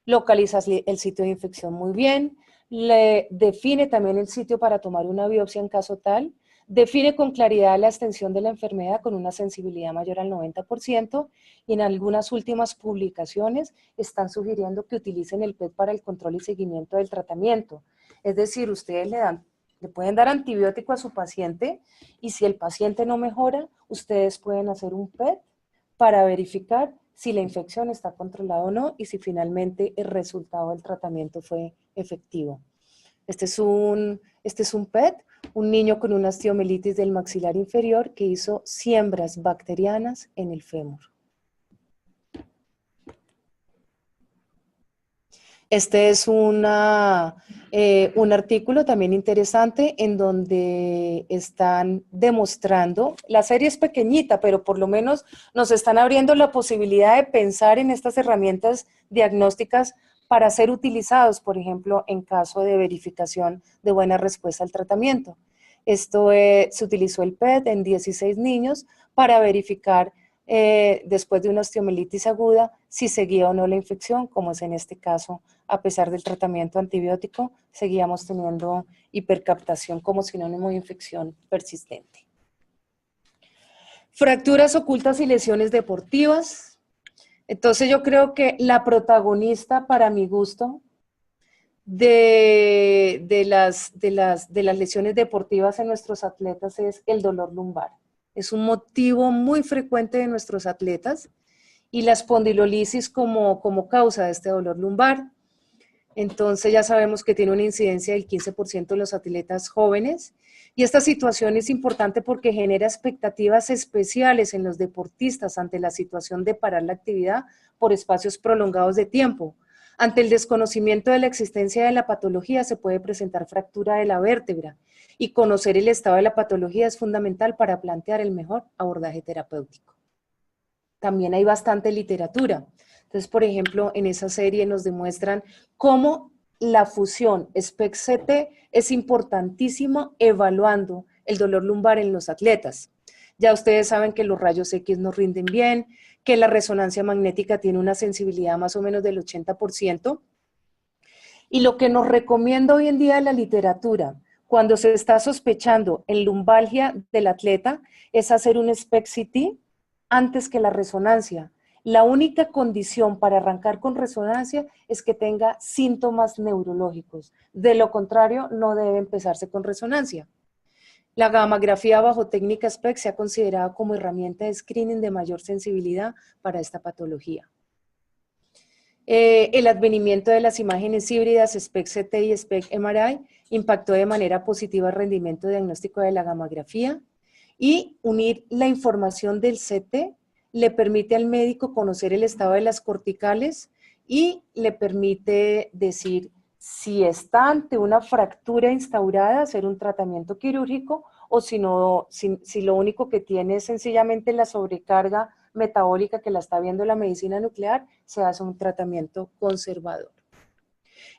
Localiza el sitio de infección muy bien, le define también el sitio para tomar una biopsia en caso tal, define con claridad la extensión de la enfermedad con una sensibilidad mayor al 90% y en algunas últimas publicaciones están sugiriendo que utilicen el PET para el control y seguimiento del tratamiento. Es decir, ustedes le pueden dar antibiótico a su paciente y si el paciente no mejora, ustedes pueden hacer un PET para verificar si la infección está controlada o no y si finalmente el resultado del tratamiento fue efectivo. Este es un PET, un niño con una osteomielitis del maxilar inferior que hizo siembras bacterianas en el fémur. Este es un artículo también interesante en donde están demostrando, la serie es pequeñita, pero por lo menos nos están abriendo la posibilidad de pensar en estas herramientas diagnósticas para ser utilizados, por ejemplo, en caso de verificación de buena respuesta al tratamiento. Esto se utilizó el PET en 16 niños para verificar después de una osteomielitis aguda si seguía o no la infección, como es en este caso, a pesar del tratamiento antibiótico, seguíamos teniendo hipercaptación como sinónimo de infección persistente. Fracturas ocultas y lesiones deportivas. Entonces yo creo que la protagonista, para mi gusto, de las lesiones deportivas en nuestros atletas es el dolor lumbar. Es un motivo muy frecuente de nuestros atletas y la espondilolisis como causa de este dolor lumbar. Entonces ya sabemos que tiene una incidencia del 15% de los atletas jóvenes y esta situación es importante porque genera expectativas especiales en los deportistas ante la situación de parar la actividad por espacios prolongados de tiempo. Ante el desconocimiento de la existencia de la patología se puede presentar fractura de la vértebra y conocer el estado de la patología es fundamental para plantear el mejor abordaje terapéutico. También hay bastante literatura. Entonces, por ejemplo, en esa serie nos demuestran cómo la fusión SPECT-CT es importantísima evaluando el dolor lumbar en los atletas. Ya ustedes saben que los rayos X no rinden bien, que la resonancia magnética tiene una sensibilidad más o menos del 80%. Y lo que nos recomienda hoy en día la literatura, cuando se está sospechando en lumbalgia del atleta, es hacer un SPECT-CT antes que la resonancia. La única condición para arrancar con resonancia es que tenga síntomas neurológicos. De lo contrario, no debe empezarse con resonancia. La gammagrafía bajo técnica SPECT se ha considerado como herramienta de screening de mayor sensibilidad para esta patología. El advenimiento de las imágenes híbridas SPECT-CT y SPECT-MRI impactó de manera positiva el rendimiento diagnóstico de la gammagrafía y unir la información del CT le permite al médico conocer el estado de las corticales y le permite decir si está ante una fractura instaurada, hacer un tratamiento quirúrgico o si lo único que tiene es sencillamente la sobrecarga metabólica que la está viendo la medicina nuclear, se hace un tratamiento conservador.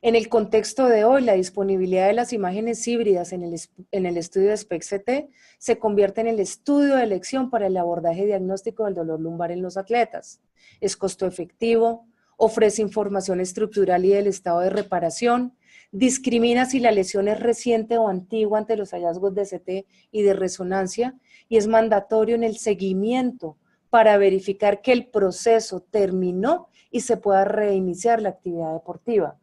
En el contexto de hoy, la disponibilidad de las imágenes híbridas en el estudio de SPECT-CT se convierte en el estudio de elección para el abordaje diagnóstico del dolor lumbar en los atletas. Es costo efectivo, ofrece información estructural y del estado de reparación, discrimina si la lesión es reciente o antigua ante los hallazgos de CT y de resonancia y es mandatorio en el seguimiento para verificar que el proceso terminó y se pueda reiniciar la actividad deportiva.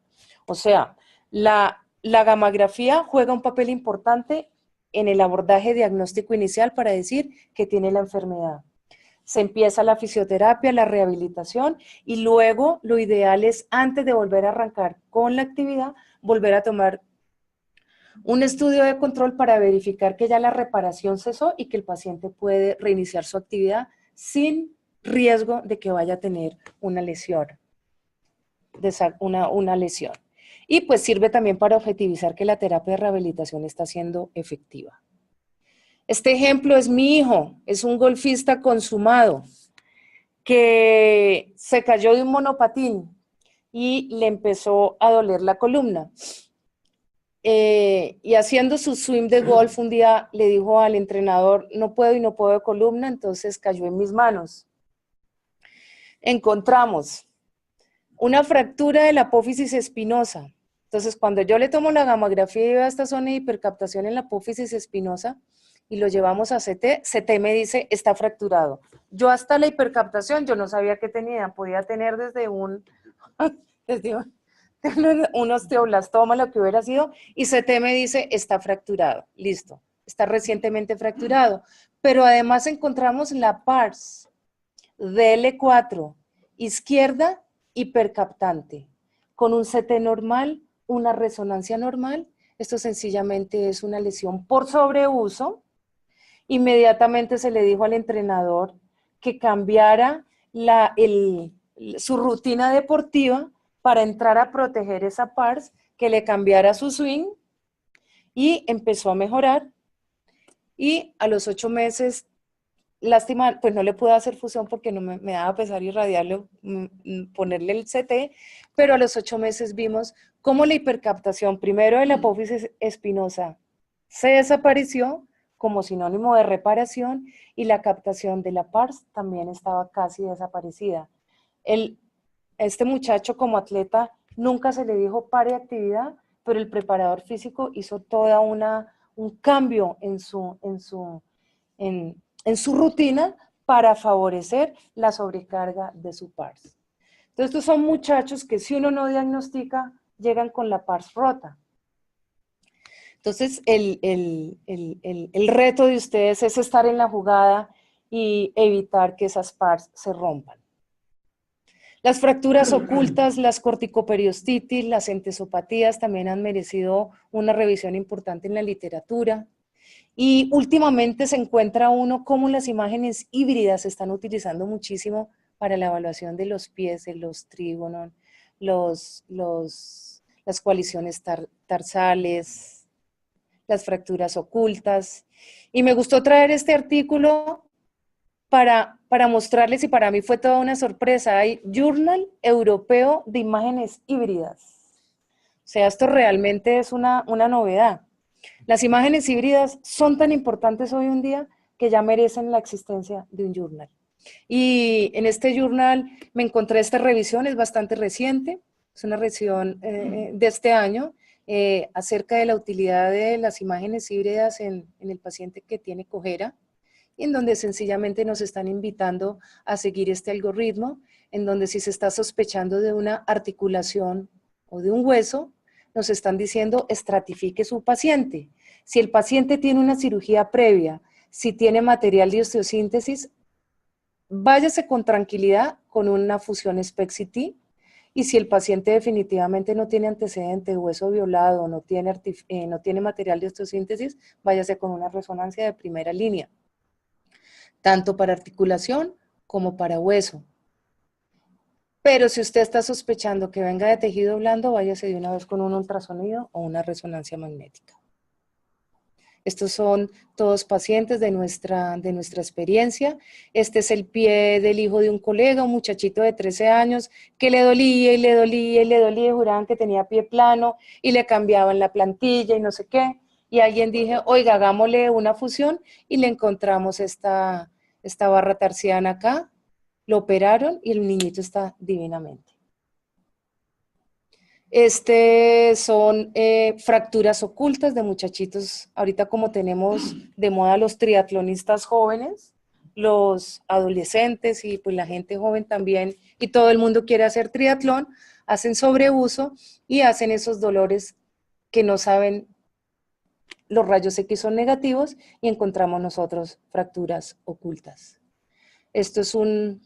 O sea, la gammagrafía juega un papel importante en el abordaje diagnóstico inicial para decir que tiene la enfermedad. Se empieza la fisioterapia, la rehabilitación y luego lo ideal es antes de volver a arrancar con la actividad, volver a tomar un estudio de control para verificar que ya la reparación cesó y que el paciente puede reiniciar su actividad sin riesgo de que vaya a tener una lesión. Una lesión. Y pues sirve también para objetivizar que la terapia de rehabilitación está siendo efectiva. Este ejemplo es mi hijo, es un golfista consumado que se cayó de un monopatín y le empezó a doler la columna. Y haciendo su swing de golf un día le dijo al entrenador, no puedo y no puedo de columna, entonces cayó en mis manos. Encontramos una fractura de la apófisis espinosa. Entonces, cuando yo le tomo la gammagrafía y veo esta zona de hipercaptación en la apófisis espinosa y lo llevamos a CT, CT me dice, está fracturado. Yo hasta la hipercaptación, yo no sabía qué tenía. Podía tener desde un osteoblastoma, lo que hubiera sido, y CT me dice, está fracturado. Listo, está recientemente fracturado. Pero además encontramos la pars DL4 izquierda hipercaptante, con un CT normal, una resonancia normal. Esto sencillamente es una lesión por sobreuso. Inmediatamente se le dijo al entrenador que cambiara su rutina deportiva para entrar a proteger esa pars, que le cambiara su swing y empezó a mejorar. Y a los 8 meses, lástima, pues no le pude hacer fusión porque no me daba pesar irradiarlo, ponerle el CT, pero a los 8 meses vimos cómo la hipercaptación, primero de la apófisis espinosa, se desapareció como sinónimo de reparación y la captación de la pars también estaba casi desaparecida. Este muchacho como atleta nunca se le dijo pare de actividad, pero el preparador físico hizo toda un cambio en su rutina para favorecer la sobrecarga de su pars. Entonces, estos son muchachos que si uno no diagnostica, llegan con la pars rota. Entonces, el reto de ustedes es estar en la jugada y evitar que esas pars se rompan. Las fracturas ocultas, las corticoperiostititis, las entesopatías también han merecido una revisión importante en la literatura. Y últimamente se encuentra uno cómo las imágenes híbridas se están utilizando muchísimo para la evaluación de los pies, de los trígonos, las coaliciones tarsales, las fracturas ocultas. Y me gustó traer este artículo para mostrarles, y para mí fue toda una sorpresa. Hay Journal Europeo de Imágenes Híbridas. O sea, esto realmente es una novedad. Las imágenes híbridas son tan importantes hoy en día que ya merecen la existencia de un journal. Y en este journal me encontré esta revisión, es bastante reciente, es una revisión de este año, acerca de la utilidad de las imágenes híbridas en el paciente que tiene cojera, en donde sencillamente nos están invitando a seguir este algoritmo, en donde si se está sospechando de una articulación o de un hueso, nos están diciendo estratifique su paciente. Si el paciente tiene una cirugía previa, si tiene material de osteosíntesis, váyase con tranquilidad con una fusión SPECT-CT, y si el paciente definitivamente no tiene antecedente de hueso violado, no tiene material de osteosíntesis, váyase con una resonancia de primera línea, tanto para articulación como para hueso. Pero si usted está sospechando que venga de tejido blando, váyase de una vez con un ultrasonido o una resonancia magnética. Estos son todos pacientes de nuestra experiencia. Este es el pie del hijo de un colega, un muchachito de 13 años, que le dolía y le dolía y le dolía, y juraban que tenía pie plano y le cambiaban la plantilla y no sé qué. Y alguien dije, oiga, hagámosle una fusión, y le encontramos esta barra tarsiana acá. Lo operaron y el niñito está divinamente. Son fracturas ocultas de muchachitos. Ahorita, como tenemos de moda los triatlonistas jóvenes, los adolescentes y pues la gente joven también, y todo el mundo quiere hacer triatlón, hacen sobreuso y hacen esos dolores que no saben, los rayos X son negativos, y encontramos nosotros fracturas ocultas. Esto es una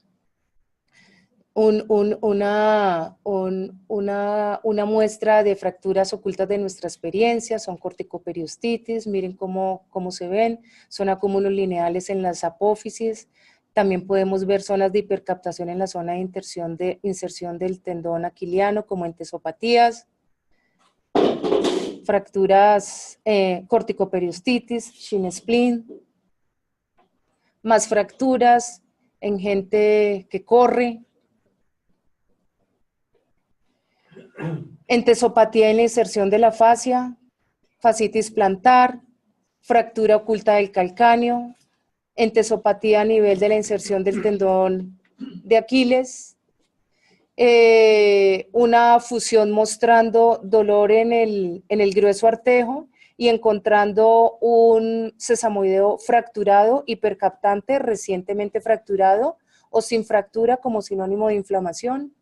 muestra de fracturas ocultas de nuestra experiencia. Son corticoperiostititis, miren cómo se ven, son acúmulos lineales en las apófisis. También podemos ver zonas de hipercaptación en la zona de inserción del tendón aquiliano, como entesopatías, fracturas corticoperiostititis, shin spleen, más fracturas en gente que corre, entesopatía en la inserción de la fascia, fascitis plantar, fractura oculta del calcáneo, entesopatía a nivel de la inserción del tendón de Aquiles, una fusión mostrando dolor en el grueso artejo y encontrando un sesamoideo fracturado, hipercaptante, recientemente fracturado o sin fractura como sinónimo de inflamación.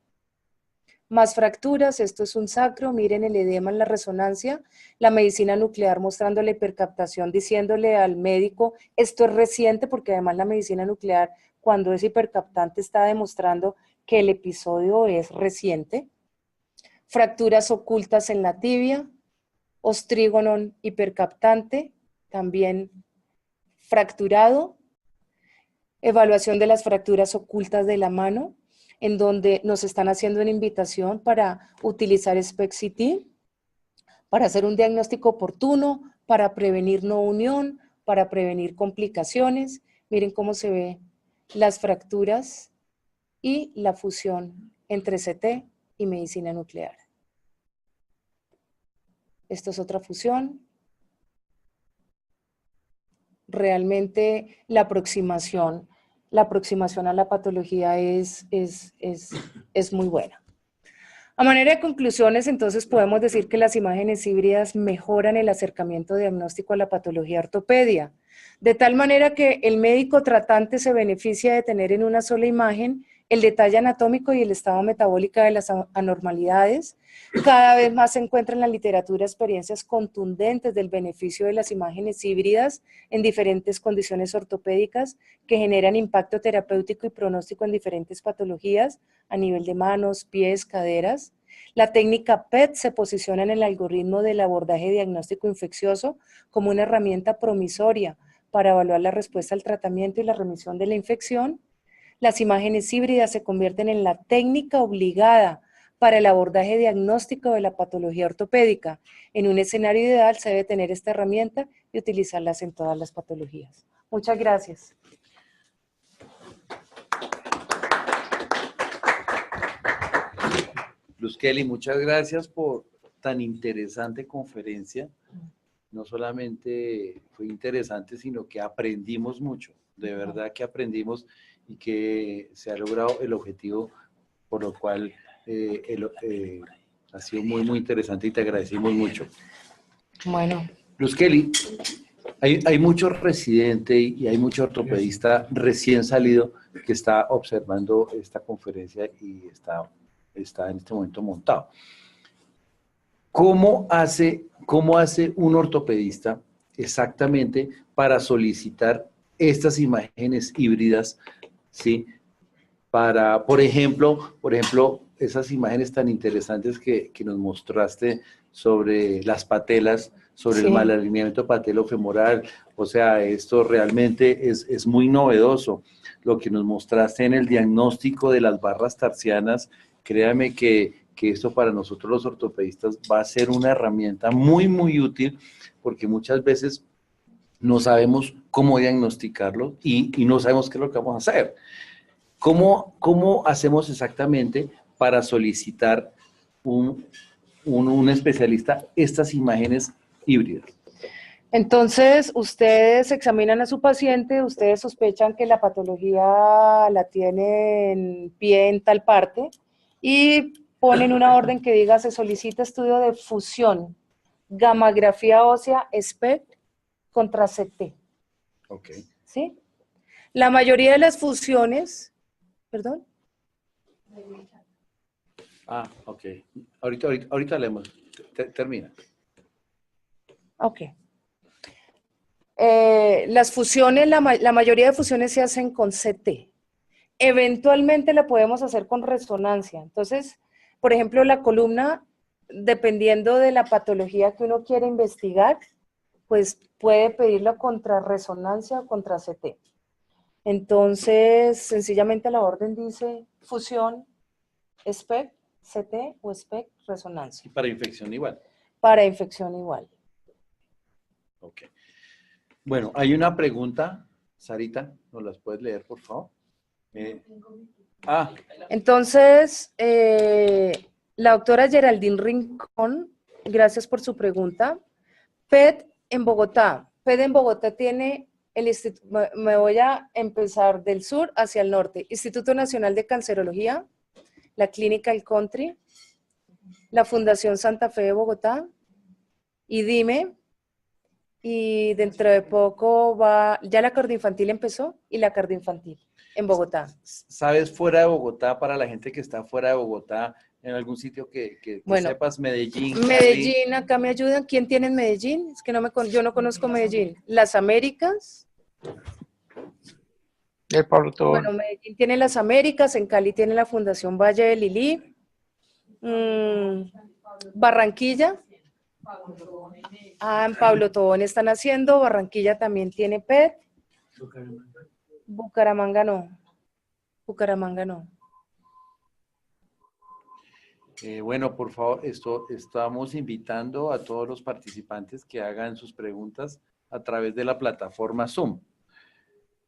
Más fracturas, esto es un sacro, miren el edema en la resonancia, la medicina nuclear mostrando la hipercaptación, diciéndole al médico, esto es reciente, porque además la medicina nuclear, cuando es hipercaptante, está demostrando que el episodio es reciente. Fracturas ocultas en la tibia, ostrígono hipercaptante, también fracturado. Evaluación de las fracturas ocultas de la mano, en donde nos están haciendo una invitación para utilizar SPECT-CT, para hacer un diagnóstico oportuno, para prevenir no unión, para prevenir complicaciones. Miren cómo se ven las fracturas y la fusión entre CT y medicina nuclear. Esto es otra fusión. Realmente la aproximación a la patología es muy buena. A manera de conclusiones, entonces podemos decir que las imágenes híbridas mejoran el acercamiento diagnóstico a la patología ortopedia, de tal manera que el médico tratante se beneficia de tener en una sola imagen el detalle anatómico y el estado metabólico de las anormalidades. Cada vez más se encuentran en la literatura experiencias contundentes del beneficio de las imágenes híbridas en diferentes condiciones ortopédicas que generan impacto terapéutico y pronóstico en diferentes patologías a nivel de manos, pies, caderas. La técnica PET se posiciona en el algoritmo del abordaje diagnóstico infeccioso como una herramienta promisoria para evaluar la respuesta al tratamiento y la remisión de la infección. Las imágenes híbridas se convierten en la técnica obligada para el abordaje diagnóstico de la patología ortopédica. En un escenario ideal se debe tener esta herramienta y utilizarlas en todas las patologías. Muchas gracias. Luz Kelly, muchas gracias por tan interesante conferencia. No solamente fue interesante, sino que aprendimos mucho. De verdad que aprendimos y que se ha logrado el objetivo, por lo cual ha sido muy interesante y te agradecemos mucho. Bueno. Luz Kelly, hay mucho residente y hay mucho ortopedista recién salido que está observando esta conferencia y está en este momento montado. ¿Cómo hace un ortopedista exactamente para solicitar estas imágenes híbridas, ¿sí? Para, por ejemplo, esas imágenes tan interesantes que nos mostraste sobre las patelas, sobre el mal alineamiento patelofemoral. O sea, esto realmente es muy novedoso. Lo que nos mostraste en el diagnóstico de las barras tarsianas, créame que esto para nosotros los ortopedistas va a ser una herramienta muy útil, porque muchas veces no sabemos cómo diagnosticarlo y no sabemos qué es lo que vamos a hacer. ¿Cómo hacemos exactamente para solicitar un especialista estas imágenes híbridas? Entonces, ustedes examinan a su paciente, ustedes sospechan que la patología la tiene en pie en tal parte y ponen una orden que diga se solicita estudio de fusión, gammagrafía ósea, SPECT contra CT. Ok. ¿Sí? La mayoría de las fusiones, ¿perdón? Ah, ok. Ahorita leemos. Termina. Ok. Las fusiones, la mayoría de fusiones se hacen con CT. Eventualmente la podemos hacer con resonancia. Entonces, por ejemplo, la columna, dependiendo de la patología que uno quiere investigar, pues puede pedirlo contra resonancia o contra CT. Entonces, sencillamente la orden dice fusión, SPECT, CT o SPECT, resonancia. Y para infección igual. Para infección igual. Ok. Bueno, hay una pregunta, Sarita, ¿nos las puedes leer, por favor? Entonces, la doctora Geraldine Rincón, gracias por su pregunta. PET en Bogotá. PET en Bogotá tiene el instituto, me voy a empezar del sur hacia el norte. Instituto Nacional de Cancerología, la Clínica El Country, la Fundación Santa Fe de Bogotá, IDIME, y dentro de poco ya la cardioinfantil empezó y la cardioinfantil en Bogotá. ¿Sabes fuera de Bogotá, para la gente que está fuera de Bogotá, en algún sitio que bueno, sepas? Medellín. Medellín, Cali. Acá me ayudan. ¿Quién tiene en Medellín? Es que yo no conozco Medellín. Las Américas. El Pablo Tobón. Bueno, Medellín tiene las Américas, en Cali tiene la Fundación Valle de Lili. Barranquilla. En Pablo Tobón están haciendo. Barranquilla también tiene PET. Bucaramanga no. Bucaramanga no. Bueno, por favor, estamos invitando a todos los participantes que hagan sus preguntas a través de la plataforma Zoom.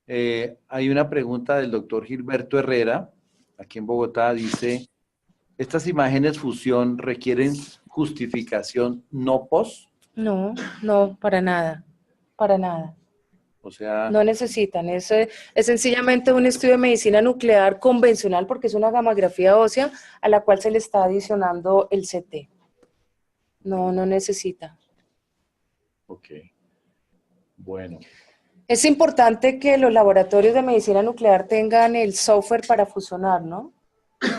Hay una pregunta del doctor Gilberto Herrera, aquí en Bogotá, dice, ¿Estas imágenes fusión requieren justificación no post? No, no, para nada, para nada. O sea, No necesitan, es sencillamente un estudio de medicina nuclear convencional porque es una gamografía ósea a la cual se le está adicionando el CT. No, no necesita. ok, bueno. Es importante que los laboratorios de medicina nuclear tengan el software para fusionar, ¿no?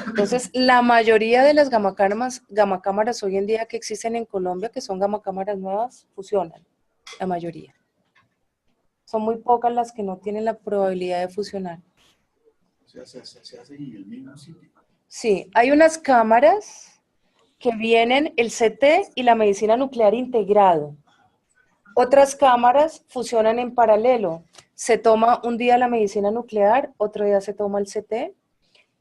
Entonces, la mayoría de las gamacámaras hoy en día que existen en Colombia, que son gamacámaras nuevas, fusionan, la mayoría. Son muy pocas las que no tienen la probabilidad de fusionar. O sea, se hace en el mismo sitio. Sí, hay unas cámaras que vienen el CT y la medicina nuclear integrado. Otras cámaras fusionan en paralelo. Se toma un día la medicina nuclear, otro día se toma el CT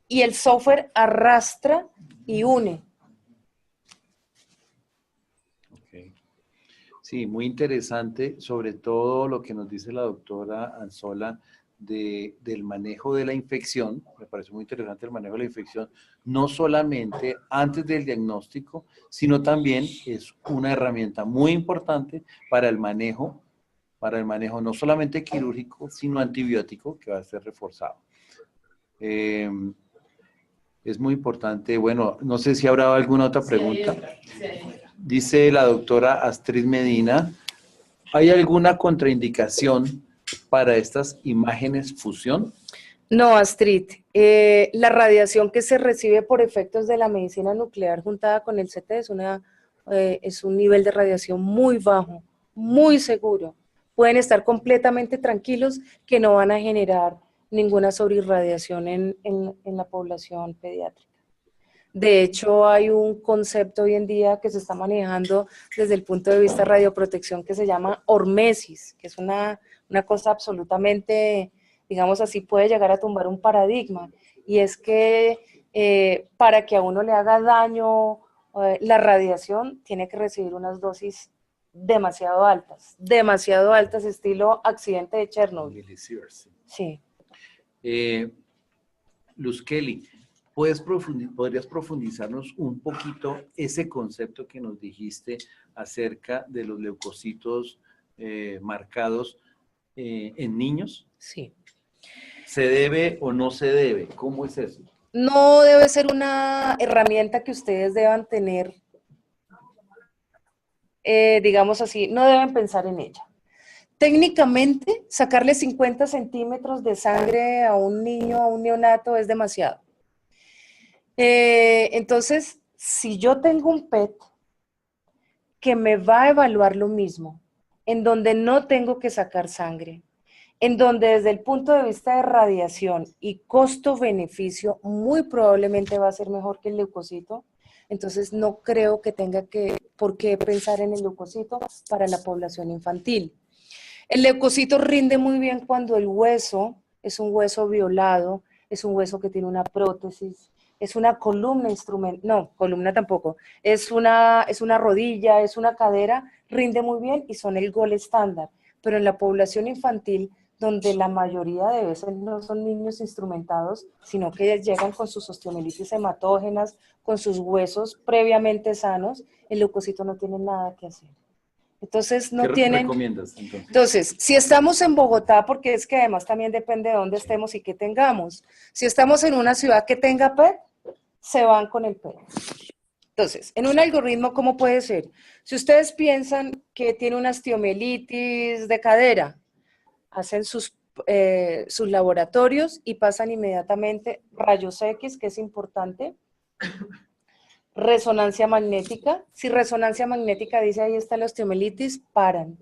y el software arrastra y une. Okay. Sí, muy interesante, sobre todo lo que nos dice la doctora Anzola del manejo de la infección. Me parece muy interesante el manejo de la infección, no solamente antes del diagnóstico, sino también es una herramienta muy importante para el manejo no solamente quirúrgico, sino antibiótico, que va a ser reforzado. Es muy importante. Bueno, no sé si habrá alguna otra pregunta. Dice la doctora Astrid Medina, ¿hay alguna contraindicación para estas imágenes fusión? No, Astrid. La radiación que se recibe por efectos de la medicina nuclear juntada con el CT es un nivel de radiación muy bajo, muy seguro. Pueden estar completamente tranquilos que no van a generar ninguna sobreirradiación en la población pediátrica. De hecho, hay un concepto hoy en día que se está manejando desde el punto de vista de radioprotección que se llama hormesis, que es una cosa absolutamente, digamos así, puede llegar a tumbar un paradigma. Y es que para que a uno le haga daño la radiación, tiene que recibir unas dosis demasiado altas, estilo accidente de Chernobyl. Sí. Luz Kelly, ¿podrías profundizarnos un poquito ese concepto que nos dijiste acerca de los leucocitos marcados en niños? Sí. ¿Se debe o no se debe? ¿Cómo es eso? No debe ser una herramienta que ustedes deban tener, digamos así, no deben pensar en ella. Técnicamente, sacarle 50 centímetros de sangre a un niño, a un neonato, es demasiado. Entonces, si yo tengo un PET que me va a evaluar lo mismo, en donde no tengo que sacar sangre, en donde desde el punto de vista de radiación y costo-beneficio muy probablemente va a ser mejor que el leucocito, entonces no creo que tenga por qué pensar en el leucocito para la población infantil. El leucocito rinde muy bien cuando el hueso es un hueso violado, es un hueso que tiene una prótesis, es una columna no, columna tampoco, es una rodilla, es una cadera, rinde muy bien y son el gol estándar. Pero en la población infantil, donde la mayoría de veces no son niños instrumentados, sino que llegan con sus osteomielitis hematógenas, con sus huesos previamente sanos, el leucocito no tiene nada que hacer. Entonces no tienen... ¿Qué recomiendas entonces? Entonces, si estamos en Bogotá, porque es que además también depende de dónde estemos y qué tengamos. Si estamos en una ciudad que tenga PET, se van con el PET. Entonces, en un algoritmo, ¿cómo puede ser? Si ustedes piensan que tiene una osteomielitis de cadera, hacen sus laboratorios y pasan inmediatamente rayos X, que es importante, resonancia magnética. Si resonancia magnética dice ahí está la osteomielitis, paran.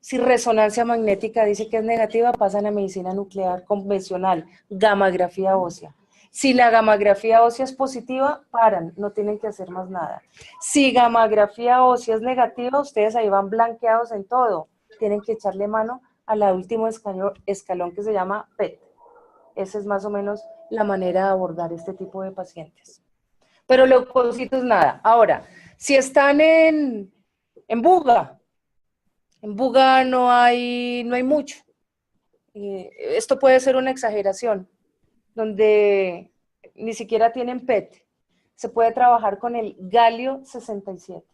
Si resonancia magnética dice que es negativa, pasan a medicina nuclear convencional, gamografía ósea. Si la gamografía ósea es positiva, paran, no tienen que hacer más nada. Si gamografía ósea es negativa, ustedes ahí van blanqueados en todo. Tienen que echarle mano al último escalón que se llama PET. Esa es más o menos la manera de abordar este tipo de pacientes. Pero leucocitos nada. Ahora, si están en Buga no hay mucho. Esto puede ser una exageración, donde ni siquiera tienen PET. se puede trabajar con el galio 67,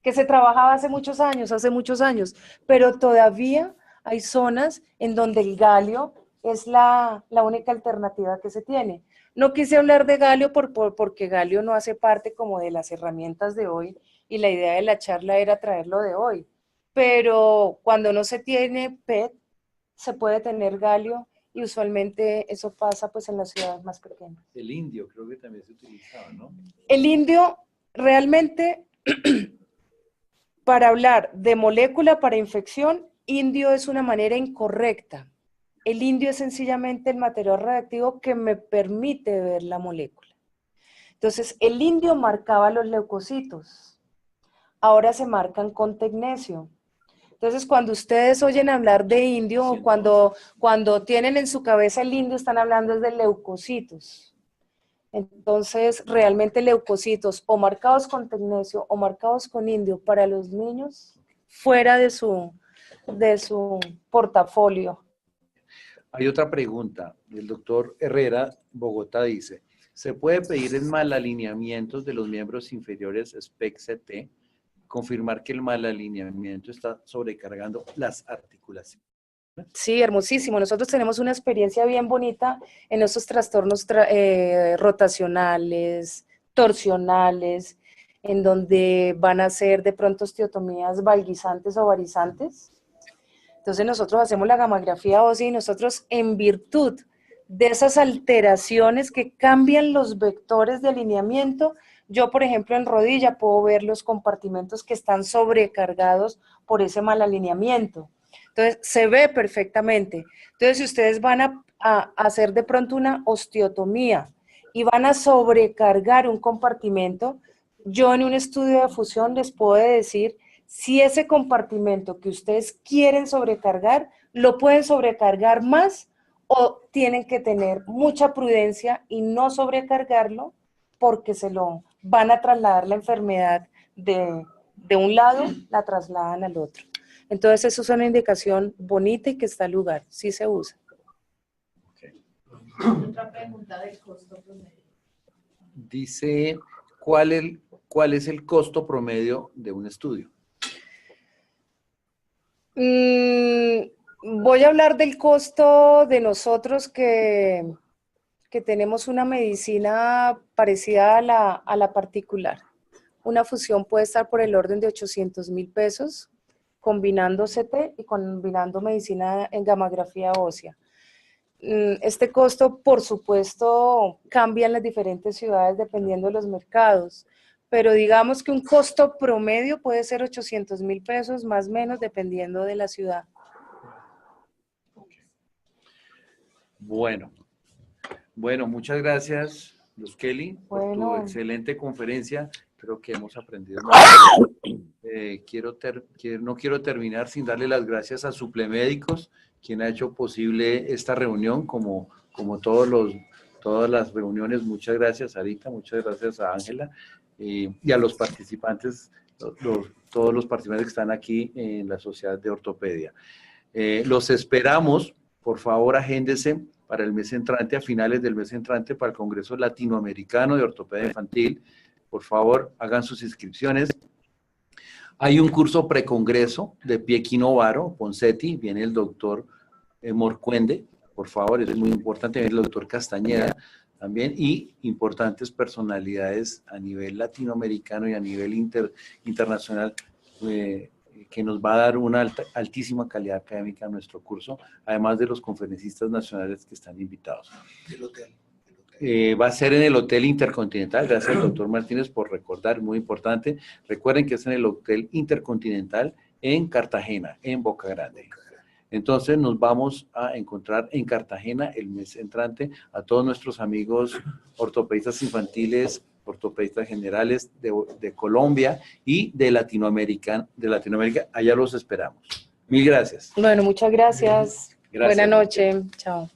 que se trabajaba hace muchos años, pero todavía hay zonas en donde el galio es la única alternativa que se tiene. No quise hablar de galio porque galio no hace parte como de las herramientas de hoy y la idea de la charla era traerlo de hoy. Pero cuando no se tiene PET, se puede tener galio y usualmente eso pasa pues en las ciudades más pequeñas. El indio creo que también se utilizaba, ¿no? El indio realmente, para hablar de molécula para infección, indio es una manera incorrecta. El indio es sencillamente el material radiactivo que me permite ver la molécula. Entonces, el indio marcaba los leucocitos. Ahora se marcan con tecnesio. Entonces, cuando ustedes oyen hablar de indio, o cuando tienen en su cabeza el indio, están hablando de leucocitos. Entonces, realmente leucocitos o marcados con tecnesio o marcados con indio para los niños, fuera de su portafolio. Hay otra pregunta. El doctor Herrera, Bogotá, dice, ¿se puede pedir en malalineamientos de los miembros inferiores SPECT-CT confirmar que el malalineamiento está sobrecargando las articulaciones? Sí, hermosísimo. Nosotros tenemos una experiencia bien bonita en esos trastornos rotacionales, torsionales, en donde van a ser de pronto osteotomías valguizantes o varizantes. Entonces nosotros hacemos la gamografía ósea y nosotros, en virtud de esas alteraciones que cambian los vectores de alineamiento, yo, por ejemplo, en rodilla puedo ver los compartimentos que están sobrecargados por ese mal alineamiento. Entonces, se ve perfectamente. Entonces, si ustedes van a hacer de pronto una osteotomía y van a sobrecargar un compartimento, yo en un estudio de fusión les puedo decir si ese compartimento que ustedes quieren sobrecargar, lo pueden sobrecargar más o tienen que tener mucha prudencia y no sobrecargarlo porque se lo van a trasladar la enfermedad de un lado, la trasladan al otro. Entonces, eso es una indicación bonita y que está al lugar, sí se usa. Okay. Otra pregunta del costo promedio. Dice, ¿cuál es el costo promedio de un estudio? Voy a hablar del costo de nosotros que tenemos una medicina parecida a la particular. Una fusión puede estar por el orden de 800,000 pesos, combinando CT y combinando medicina en gamografía ósea. Este costo, por supuesto, cambia en las diferentes ciudades dependiendo de los mercados, pero digamos que un costo promedio puede ser 800,000 pesos, más o menos, dependiendo de la ciudad. Bueno, muchas gracias, Luz Kelly, por tu excelente conferencia. Creo que hemos aprendido mucho. No quiero terminar sin darle las gracias a Suplemédicos, quien ha hecho posible esta reunión, como todas las reuniones. Muchas gracias, Sarita, muchas gracias a Ángela y a los participantes, todos los participantes que están aquí en la Sociedad de Ortopedia. Los esperamos, por favor, agéndese para el mes entrante, a finales del mes entrante, para el Congreso Latinoamericano de Ortopedia Infantil. Por favor, hagan sus inscripciones. Hay un curso precongreso de pie equinovaro, Ponseti, viene el doctor Morcuende, por favor, eso es muy importante, viene el doctor Castañeda también, y importantes personalidades a nivel latinoamericano y a nivel internacional, que nos va a dar una altísima calidad académica a nuestro curso, además de los conferencistas nacionales que están invitados. El hotel. Va a ser en el Hotel Intercontinental, gracias al doctor Martínez por recordar, muy importante. Recuerden que es en el Hotel Intercontinental en Cartagena, en Boca Grande. Entonces nos vamos a encontrar en Cartagena el mes entrante a todos nuestros amigos ortopedistas infantiles, ortopedistas generales de Colombia y de Latinoamérica. Allá los esperamos. Mil gracias. Bueno, muchas gracias. Gracias. Buenas noches. Chao.